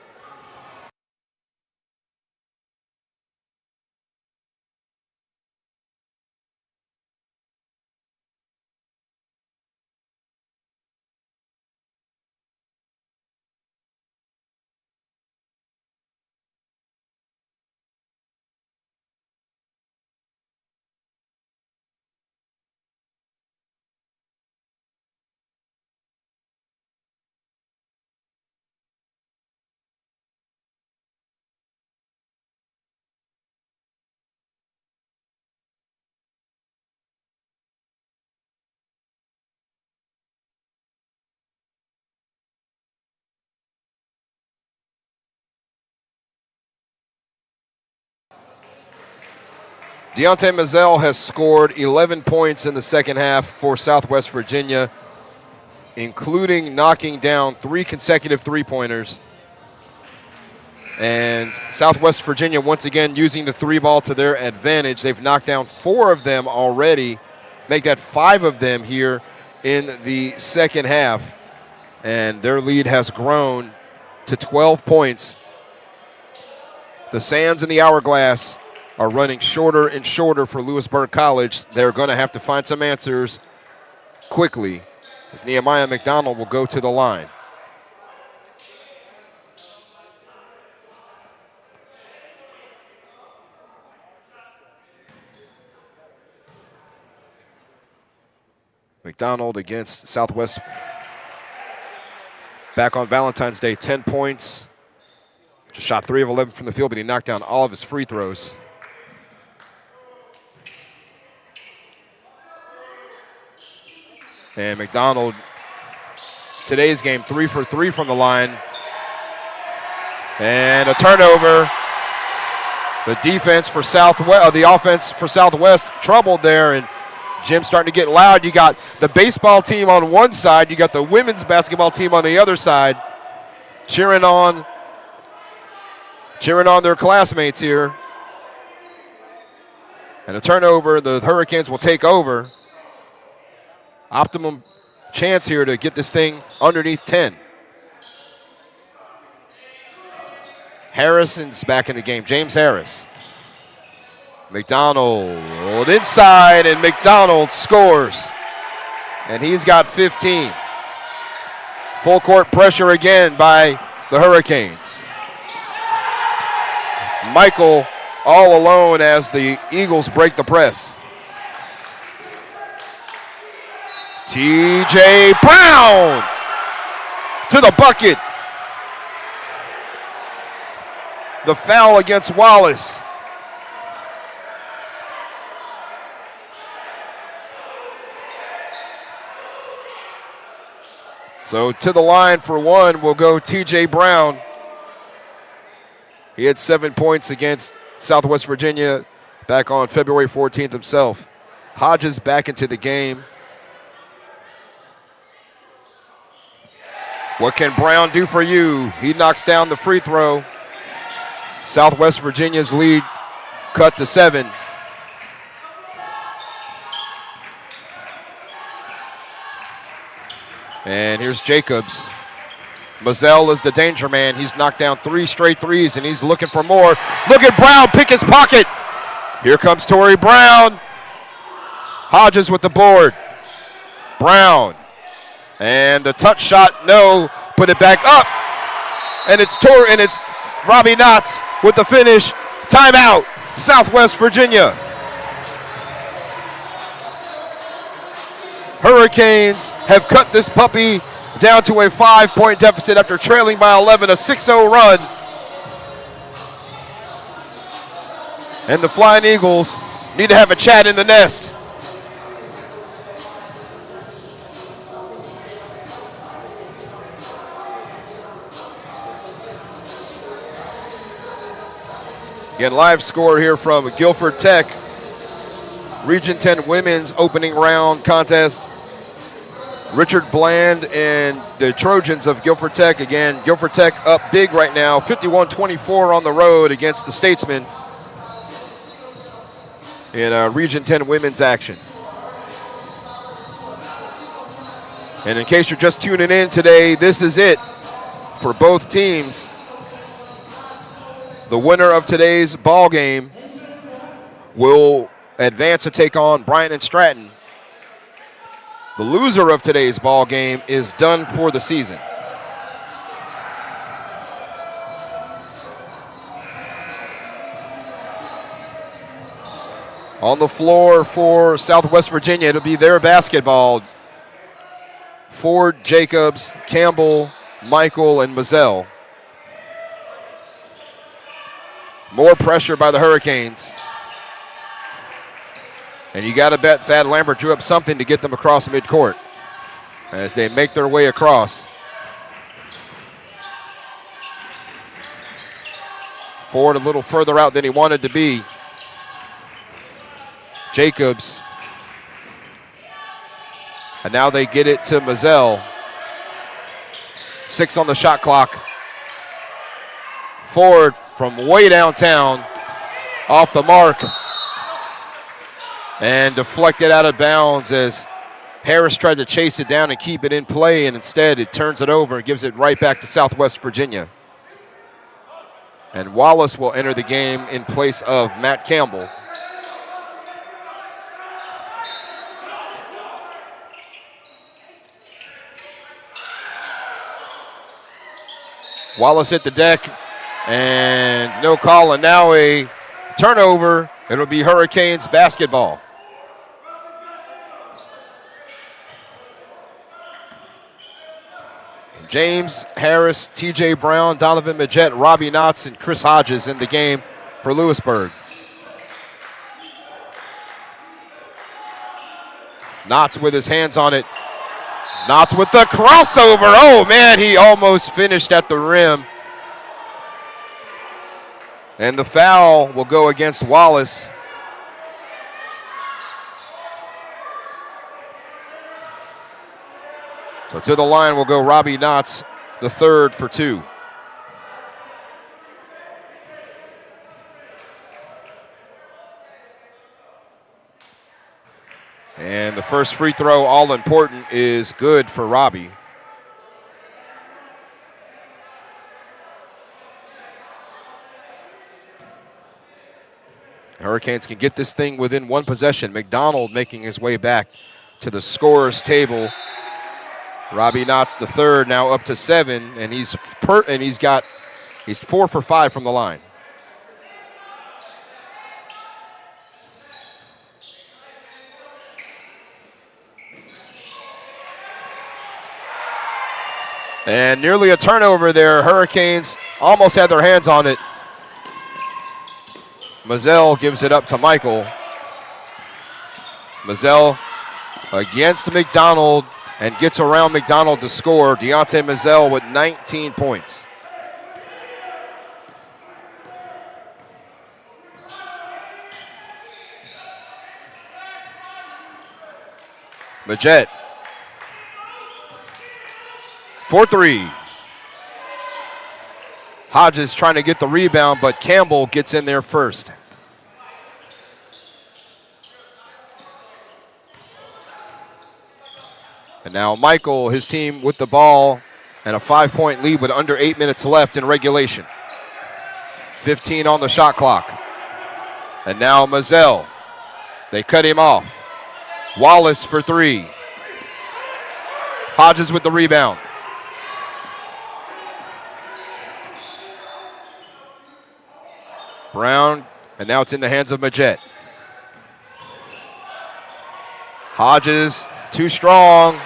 Deontay Mazzell has scored 11 points in the second half for Southwest Virginia, including knocking down 3 consecutive three-pointers. And Southwest Virginia once again using the 3-ball to their advantage. They've knocked down 4 of them already, make that 5 of them here in the second half. And their lead has grown to 12 points. The sands in the hourglass are running shorter and shorter for Louisburg College. They're going to have to find some answers quickly as Nehemiah McDonald will go to the line. McDonald against Southwest. Back on Valentine's Day, 10 points. Just shot 3 of 11 from the field, but he knocked down all of his free throws. And McDonald, today's game, 3 for 3 from the line. And a turnover. The defense for Southwest, the offense for Southwest troubled there, and Jim's starting to get loud. You got the baseball team on one side, you got the women's basketball team on the other side, cheering on their classmates here. And a turnover, the Hurricanes will take over. Optimum chance here to get this thing underneath 10. Harrison's back in the game, James Harris. McDonald inside, and McDonald scores. And he's got 15. Full court pressure again by the Hurricanes. Michael all alone as the Eagles break the press. T.J. Brown to the bucket. The foul against Wallace. So to the line for one will go T.J. Brown. He had 7 points against Southwest Virginia back on February 14th himself. Hodges back into the game. What can Brown do for you? He knocks down the free throw. Southwest Virginia's lead cut to 7. And here's Jacobs. Mazzell is the danger man. He's knocked down 3 straight threes, and he's looking for more. Look at Brown pick his pocket. Here comes Torrey Brown. Hodges with the board. Brown. And the touch shot, no. Put it back up. And it's Robbie Knotts with the finish. Timeout, Southwest Virginia. Hurricanes have cut this puppy down to a 5-point deficit after trailing by 11, a 6-0 run. And the Flying Eagles need to have a chat in the nest. Again, live score here from Guilford Tech. Region 10 women's opening round contest. Richard Bland and the Trojans of Guilford Tech. Again, Guilford Tech up big right now, 51-24 on the road against the Statesmen in Region 10 women's action. And in case you're just tuning in today, this is it for both teams. The winner of today's ball game will advance to take on Bryant and Stratton. The loser of today's ball game is done for the season. On the floor for Southwest Virginia, it'll be their basketball. Ford, Jacobs, Campbell, Michael, and Mazzell. More pressure by the Hurricanes. And you got to bet Thad Lambert drew up something to get them across midcourt as they make their way across. Ford a little further out than he wanted to be. Jacobs. And now they get it to Mazzell. 6 on the shot clock. Ford from way downtown, off the mark. And deflected out of bounds as Harris tried to chase it down and keep it in play, and instead it turns it over and gives it right back to Southwest Virginia. And Wallace will enter the game in place of Matt Campbell. Wallace hit the deck, and no call, and now a turnover. It'll be Hurricanes basketball. James Harris, T.J. Brown, Donovan Majette, Robbie Knotts, and Chris Hodges in the game for Louisburg. Knotts with his hands on it. Knotts with the crossover. Oh, man, he almost finished at the rim. And the foul will go against Wallace. So to the line will go Robbie Knotts, the third for 2. And the first free throw, all important, is good for Robbie. Hurricanes can get this thing within one possession. McDonald making his way back to the scorer's table. Robbie Knotts the third, now up to 7, and he's 4 for 5 from the line. And nearly a turnover there. Hurricanes almost had their hands on it. Mazzell gives it up to Michael. Mazzell against McDonald and gets around McDonald to score. Deontay Mazzell with 19 points. Majette for three. Hodges trying to get the rebound, but Campbell gets in there first. And now Michael, his team with the ball, and a 5-point lead with under 8 minutes left in regulation. 15 on the shot clock. And now Mazzell. They cut him off. Wallace for three. Hodges with the rebound. Brown, and now it's in the hands of Majette. Hodges, too strong.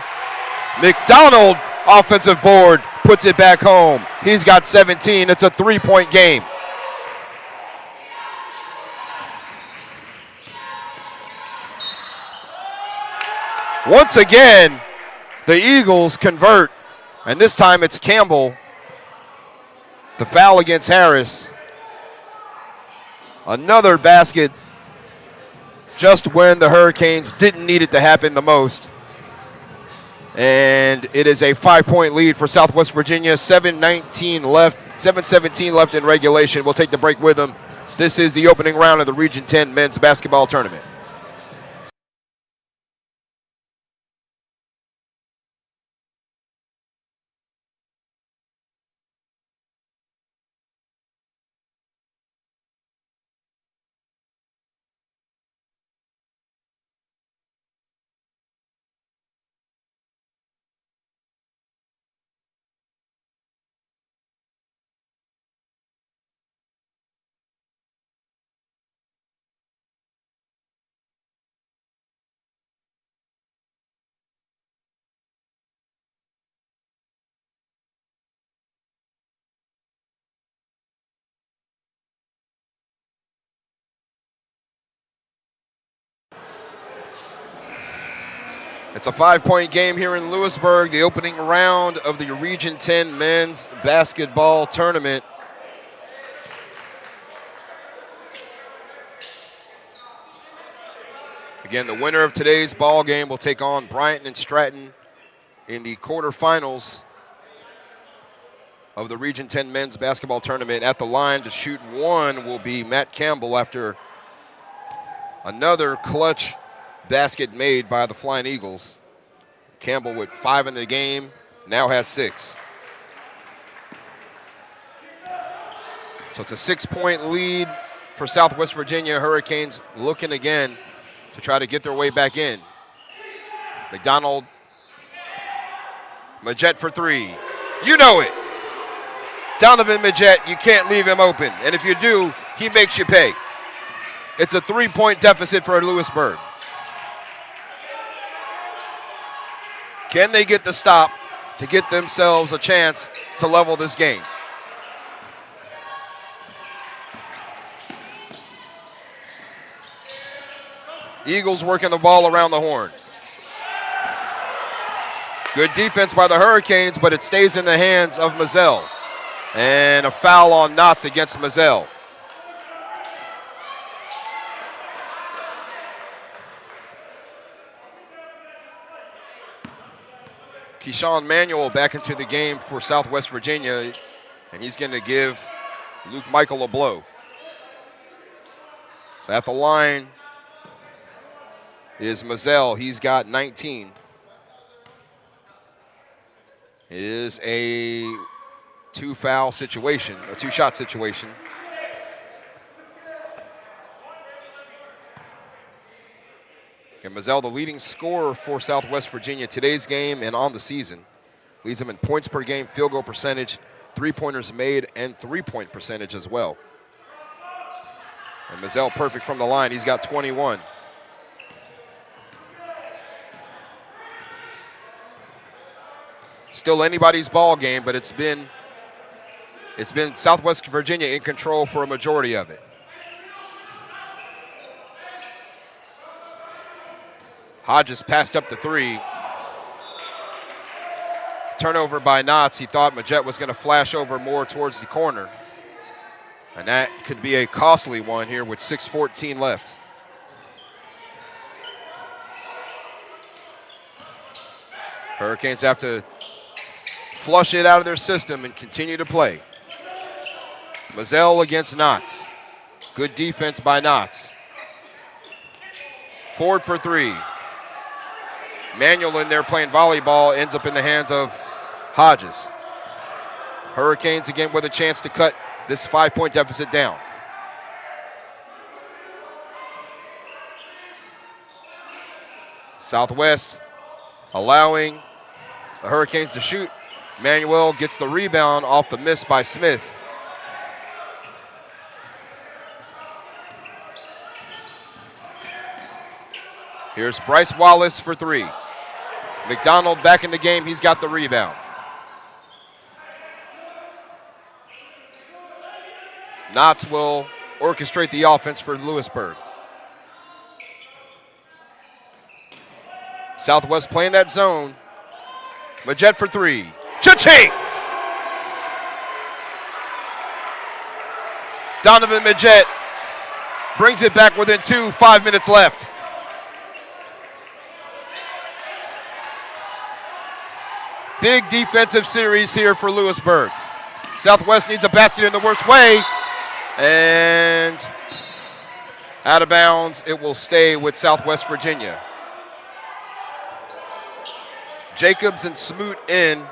McDonald, offensive board, puts it back home. He's got 17. It's a 3-point game. Once again, the Eagles convert, and this time it's Campbell. The foul against Harris. Another basket just when the Hurricanes didn't need it to happen the most. And it is a 5-point lead for Southwest Virginia. 7:17 left in regulation. We'll take the break with them. This is the opening round of the Region 10 men's basketball tournament. It's a 5-point game here in Louisburg, the opening round of the Region 10 men's basketball tournament. Again, the winner of today's ball game will take on Bryant and Stratton in the quarterfinals of the Region 10 men's basketball tournament. At the line to shoot one will be Matt Campbell after another clutch basket made by the Flying Eagles. Campbell with 5 in the game, now has 6. So it's a 6-point lead for Southwest Virginia. Hurricanes looking again to try to get their way back in. McDonald, Majette for three. You know it. Donovan Majette, you can't leave him open. And if you do, he makes you pay. It's a 3-point deficit for Louisburg. Can they get the stop to get themselves a chance to level this game? Eagles working the ball around the horn. Good defense by the Hurricanes, but it stays in the hands of Mazzell. And a foul on Knotts against Mazzell. Keyshawn Manuel back into the game for Southwest Virginia, and he's going to give Luke Michael a blow. So at the line is Mazzell. He's got 19. It is a two-foul situation, a two-shot situation. And Mazzell, the leading scorer for Southwest Virginia today's game and on the season. Leads them in points per game, field goal percentage, three-pointers made, and three-point percentage as well. And Mazzell perfect from the line. He's got 21. Still anybody's ball game, but it's been Southwest Virginia in control for a majority of it. Hodges passed up the three. Turnover by Knotts. He thought Majette was going to flash over more towards the corner. And that could be a costly one here with 6:14 left. Hurricanes have to flush it out of their system and continue to play. Mazzell against Knotts. Good defense by Knotts. Ford for three. Manuel in there playing volleyball ends up in the hands of Hodges. Hurricanes again with a chance to cut this 5-point deficit down. Southwest allowing the Hurricanes to shoot. Manuel gets the rebound off the miss by Smith. Here's Bryce Wallace for three. McDonald back in the game. He's got the rebound. Knotts will orchestrate the offense for Louisburg. Southwest playing that zone. Majette for three. Cha-ching! Donovan Majette brings it back within 5 minutes left. Big defensive series here for Louisburg. Southwest needs a basket in the worst way. And out of bounds, it will stay with Southwest Virginia. Jacobs and Smoot in,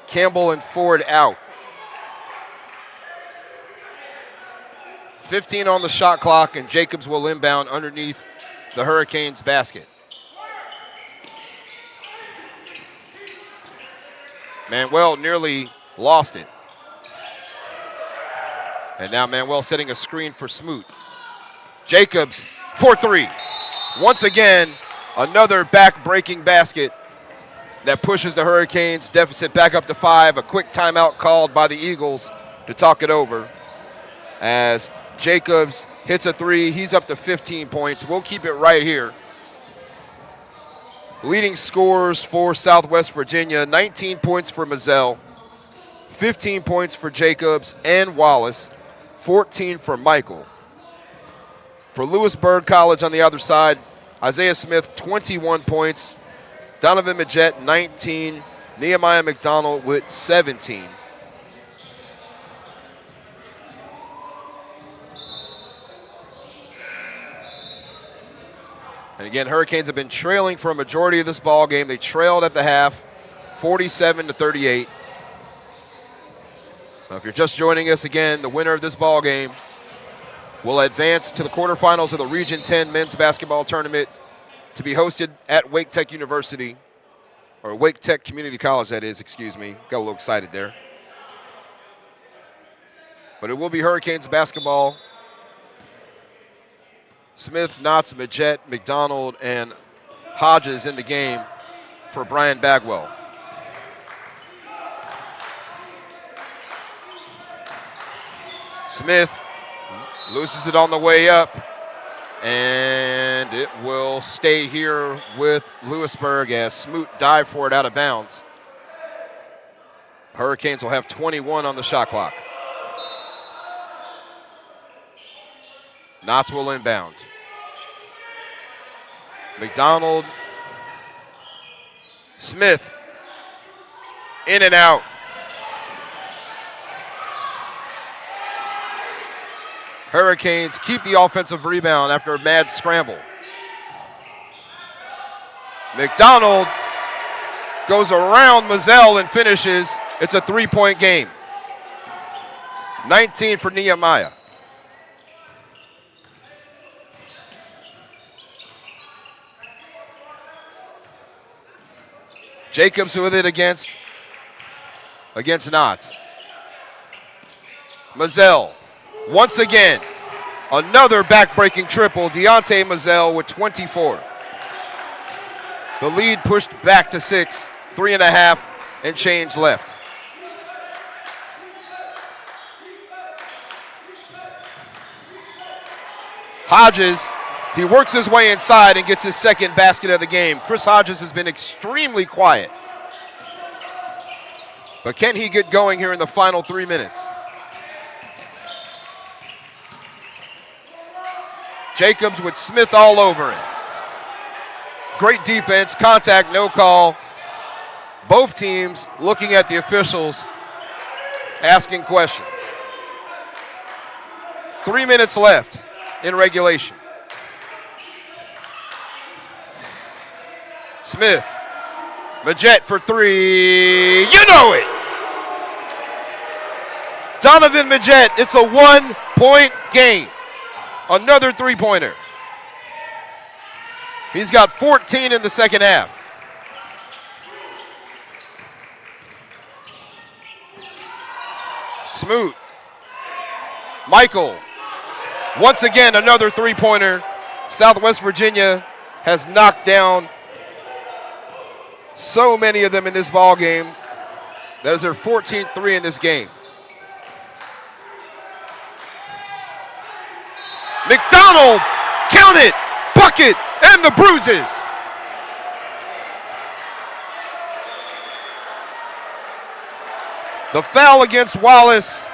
Campbell and Ford out. 15 on the shot clock, and Jacobs will inbound underneath the Hurricanes basket. Manuel nearly lost it. And now Manuel setting a screen for Smoot. Jacobs for three. Once again, another back-breaking basket that pushes the Hurricanes deficit back up to 5. A quick timeout called by the Eagles to talk it over. As Jacobs hits a three, he's up to 15 points. We'll keep it right here. Leading scorers for Southwest Virginia, 19 points for Mazzell, 15 points for Jacobs and Wallace, 14 for Michael. For Louisburg College on the other side, Isaiah Smith, 21 points, Donovan Majette, 19, Nehemiah McDonald with 17. And again, Hurricanes have been trailing for a majority of this ball game. They trailed at the half, 47-38. Now, if you're just joining us again, the winner of this ball game will advance to the quarterfinals of the Region 10 men's basketball tournament to be hosted at Wake Tech University, or Wake Tech Community College, that is, excuse me. Got a little excited there. But it will be Hurricanes basketball. Smith, Knotts, Majette, McDonald, and Hodges in the game for Brian Bagwell. Smith loses it on the way up, and it will stay here with Louisburg as Smoot dived for it out of bounds. Hurricanes will have 21 on the shot clock. Knotts will inbound. McDonald, Smith, in and out. Hurricanes keep the offensive rebound after a mad scramble. McDonald goes around Mazzell and finishes. It's a three-point game. 19 for Nehemiah. Jacobs with it against Knotts. Mazzell, once again, another back-breaking triple. Deontay Mazzell with 24. The lead pushed back to 6, 3.5 and change left. Hodges, he works his way inside and gets his second basket of the game. Chris Hodges has been extremely quiet. But can he get going here in the final 3 minutes? Jacobs with Smith all over him. Great defense, contact, no call. Both teams looking at the officials, asking questions. 3 minutes left in regulation. Smith, Majette for three, you know it! Donovan Majette, it's a 1-point game. Another three-pointer. He's got 14 in the second half. Smoot. Michael. Once again, another three-pointer. Southwest Virginia has knocked down so many of them in this ball game. That is their 14th three in this game. McDonald, count it, bucket, and the bruises. The foul against Wallace.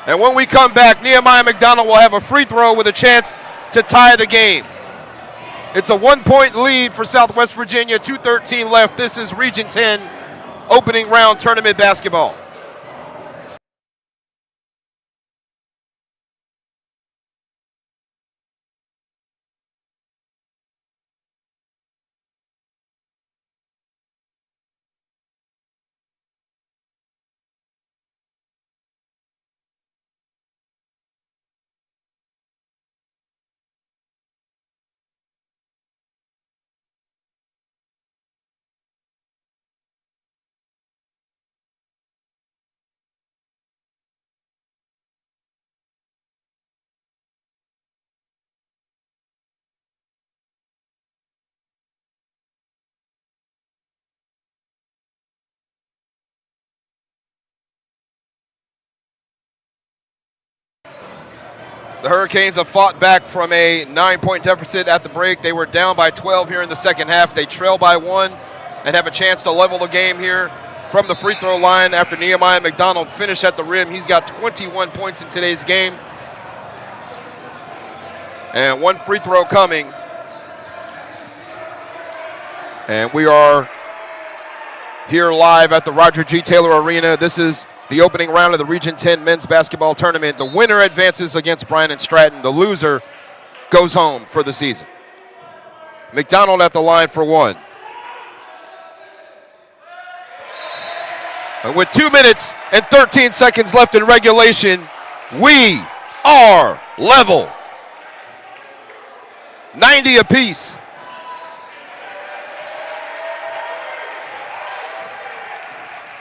And when we come back, Nehemiah McDonald will have a free throw with a chance to tie the game. It's a 1-point lead for Southwest Virginia, 2:13 left. This is Region 10 opening round tournament basketball. The Hurricanes have fought back from a 9-point deficit at the break. They were down by 12 here in the second half. They trail by 1 and have a chance to level the game here from the free throw line after Nehemiah McDonald finished at the rim. He's got 21 points in today's game. And one free throw coming. And we are here live at the Roger G. Taylor Arena. This is the opening round of the Region 10 men's basketball tournament. The winner advances against Bryan and Stratton. The loser goes home for the season. McDonald at the line for one. And with 2 minutes and 13 seconds left in regulation, we are level. 90 apiece.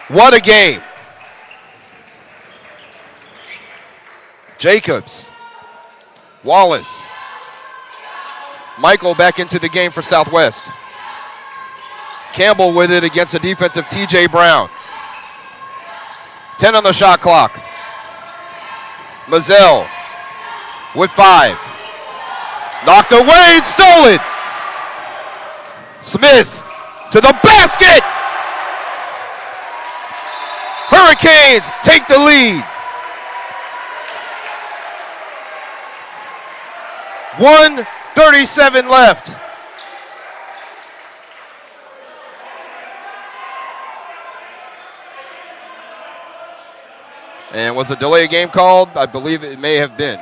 What a game. Jacobs, Wallace, Michael back into the game for Southwest. Campbell with it against a defensive T.J. Brown. 10 on the shot clock. Mazzell with 5. Knocked away and stolen. Smith to the basket. Hurricanes take the lead. 1:37 left. And was a delay game called? I believe it may have been.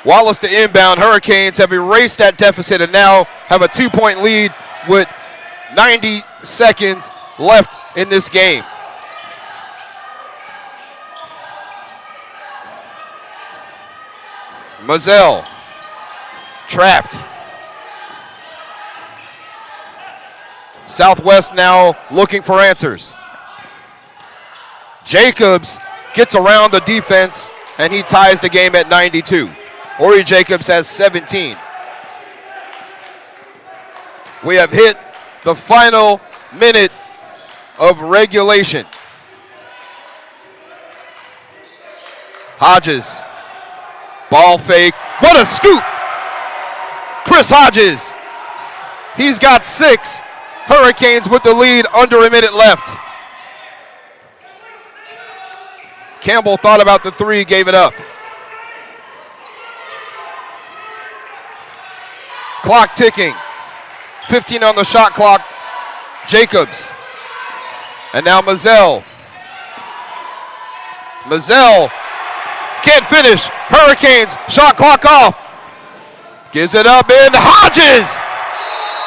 Wallace to inbound. Hurricanes have erased that deficit and now have a 2-point lead with 90 seconds left in this game. Mazzell, trapped. Southwest now looking for answers. Jacobs gets around the defense and he ties the game at 92. Ori Jacobs has 17. We have hit the final minute of regulation. Hodges, ball fake. What a scoop! Chris Hodges. He's got 6. Hurricanes with the lead, under a minute left. Campbell thought about the 3, gave it up. Clock ticking. 15 on the shot clock. Jacobs. And now Mazzell. Mazzell can't finish. Hurricanes, shot clock off. Gives it up in Hodges.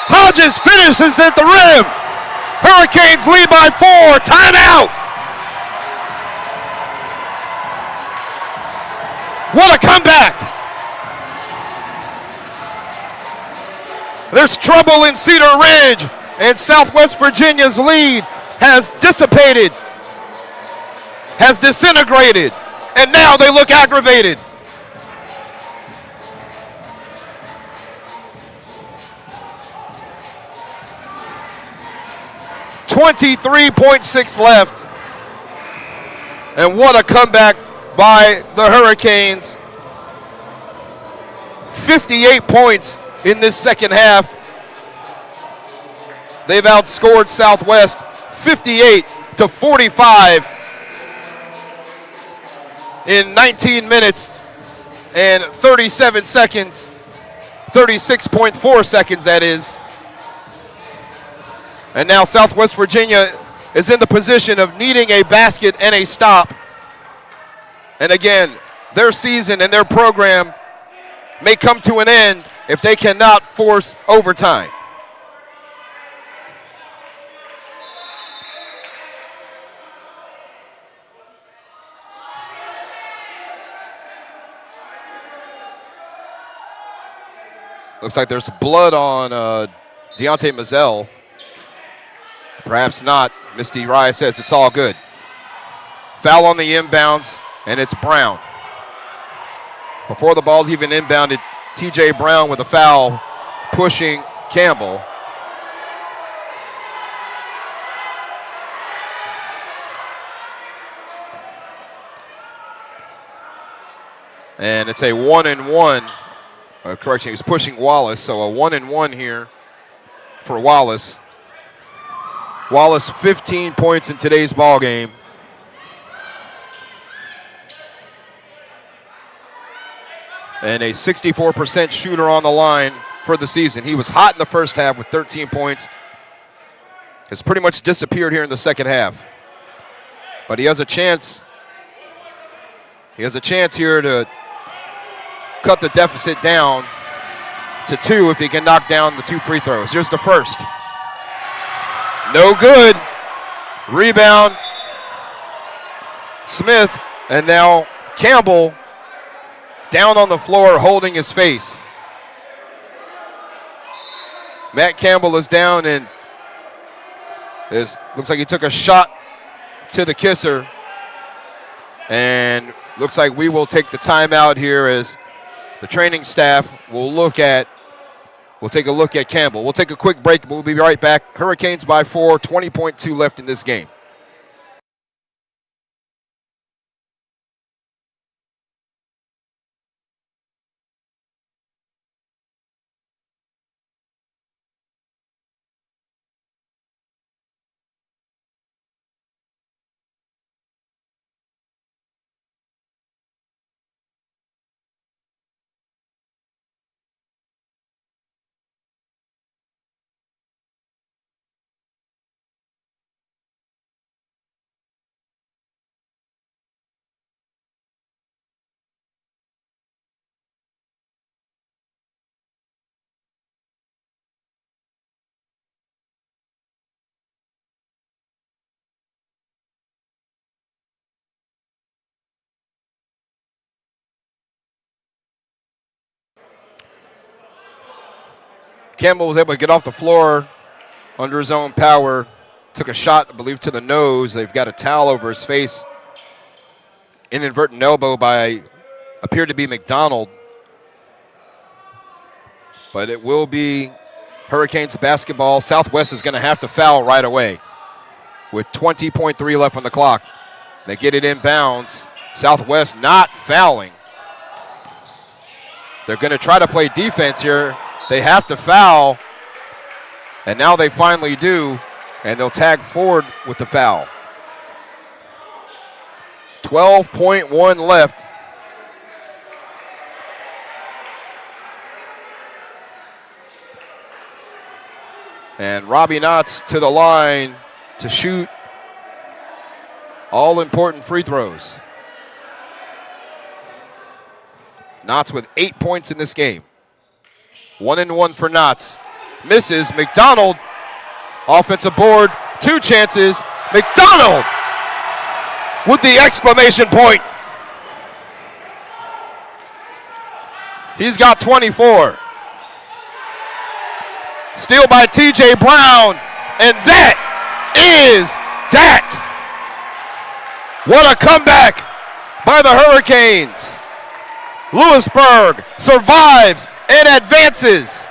Hodges finishes at the rim. Hurricanes lead by 4. Timeout. What a comeback. There's trouble in Cedar Ridge, and Southwest Virginia's lead has dissipated, has disintegrated, and now they look aggravated. .6 left. And what a comeback by the Hurricanes. 58 points in this second half. They've outscored Southwest 58-45 in 19 minutes and 37 seconds, 36.4 seconds that is. And now Southwest Virginia is in the position of needing a basket and a stop. And again, their season and their program may come to an end if they cannot force overtime. Looks like there's blood on Deontay Mazzell. Perhaps not. Misty Rye says it's all good. Foul on the inbounds, and it's Brown. Before the ball's even inbounded, TJ Brown with a foul pushing Campbell. And it's a 1-and-1. Correction, he's pushing Wallace, so a 1-and-1 here for Wallace. Wallace 15 points in today's ball game. And a 64% shooter on the line for the season. He was hot in the first half with 13 points. Has pretty much disappeared here in the second half. But he has a chance. He has a chance here to cut the deficit down to 2 if he can knock down the 2 free throws. Here's the first. No good. Rebound. Smith, and now Campbell down on the floor holding his face. Matt Campbell is down and looks like he took a shot to the kisser. And looks like we will take the timeout here as the training staff will take a look at Campbell. We'll take a quick break, but we'll be right back. Hurricanes by 4, 20.2 left in this game. Campbell was able to get off the floor under his own power. Took a shot, I believe, to the nose. They've got a towel over his face. Inadvertent elbow by, appeared to be McDonald. But it will be Hurricanes basketball. Southwest is going to have to foul right away with 20.3 left on the clock. They get it inbounds. Southwest not fouling. They're going to try to play defense here. They have to foul, and now they finally do, and they'll tag Ford with the foul. 12.1 left. And Robbie Knotts to the line to shoot all important free throws. Knotts with 8 points in this game. 1-1 for Knotts. Misses. McDonald, offensive board, 2 chances. McDonald with the exclamation point. He's got 24. Steal by T.J. Brown, and that is that. What a comeback by the Hurricanes. Louisburg survives and advances.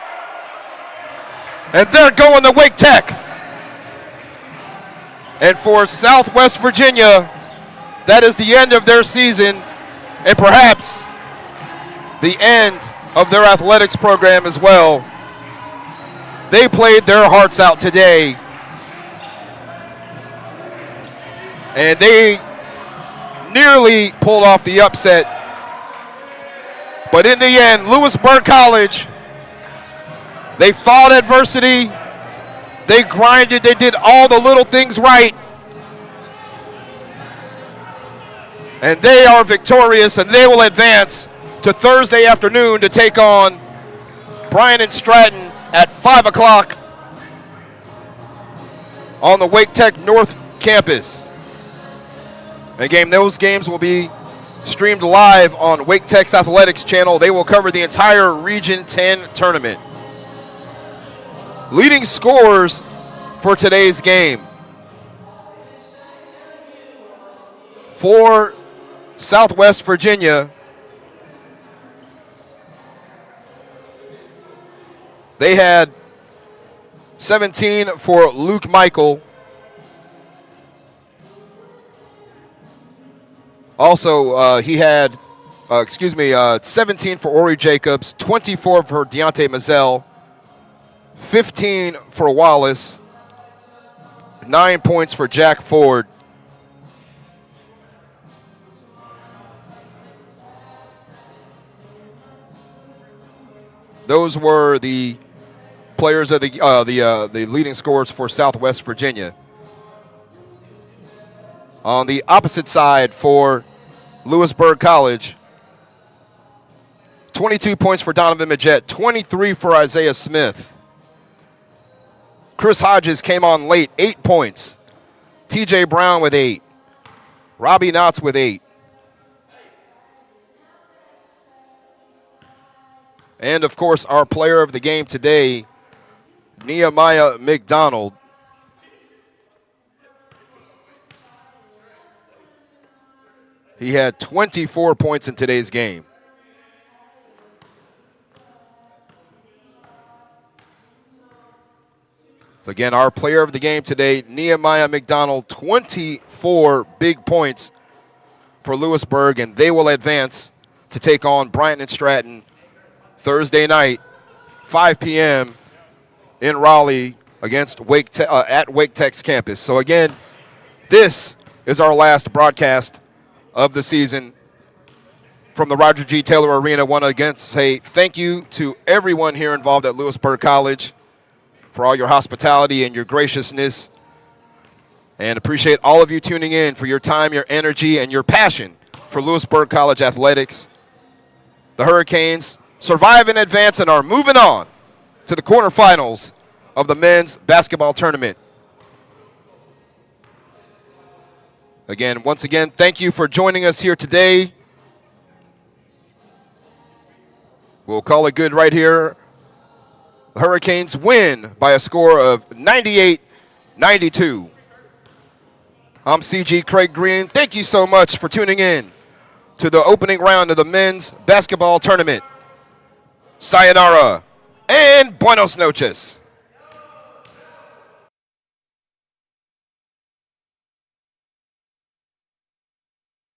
And they're going to Wake Tech. And for Southwest Virginia, that is the end of their season and perhaps the end of their athletics program as well. They played their hearts out today. And they nearly pulled off the upset. But in the end, Louisburg College, they fought adversity. They grinded. They did all the little things right. And they are victorious, and they will advance to Thursday afternoon to take on Bryant and Stratton at 5 o'clock on the Wake Tech North campus. Again, those games will be streamed live on Wake Tech's athletics channel. They will cover the entire Region 10 tournament. Leading scorers for today's game. For Southwest Virginia, they had 17 for Luke Michael. Also, he had, 17 for Ori Jacobs, 24 for Deontay Mazzell, 15 for Wallace, 9 points for Jack Ford. Those were the players of the leading scorers for Southwest Virginia. On the opposite side for Louisburg College, 22 points for Donovan Majette, 23 for Isaiah Smith. Chris Hodges came on late, 8 points. T.J. Brown with 8. Robbie Knotts with 8. And, of course, our player of the game today, Nehemiah McDonald. He had 24 points in today's game. So, again, our player of the game today, Nehemiah McDonald, 24 big points for Louisburg, and they will advance to take on Bryant and Stratton Thursday night, 5 p.m. in Raleigh against at Wake Tech's campus. So, again, this is our last broadcast of the season from the Roger G. Taylor Arena. I want to again say thank you to everyone here involved at Louisburg College for all your hospitality and your graciousness, and appreciate all of you tuning in for your time, your energy, and your passion for Louisburg College athletics. The Hurricanes survive in advance and are moving on to the quarterfinals of the men's basketball tournament. Again, once again, thank you for joining us here today. We'll call it good right here. The Hurricanes win by a score of 98-92. I'm CG Craig Green. Thank you so much for tuning in to the opening round of the men's basketball tournament. Sayonara and buenos noches.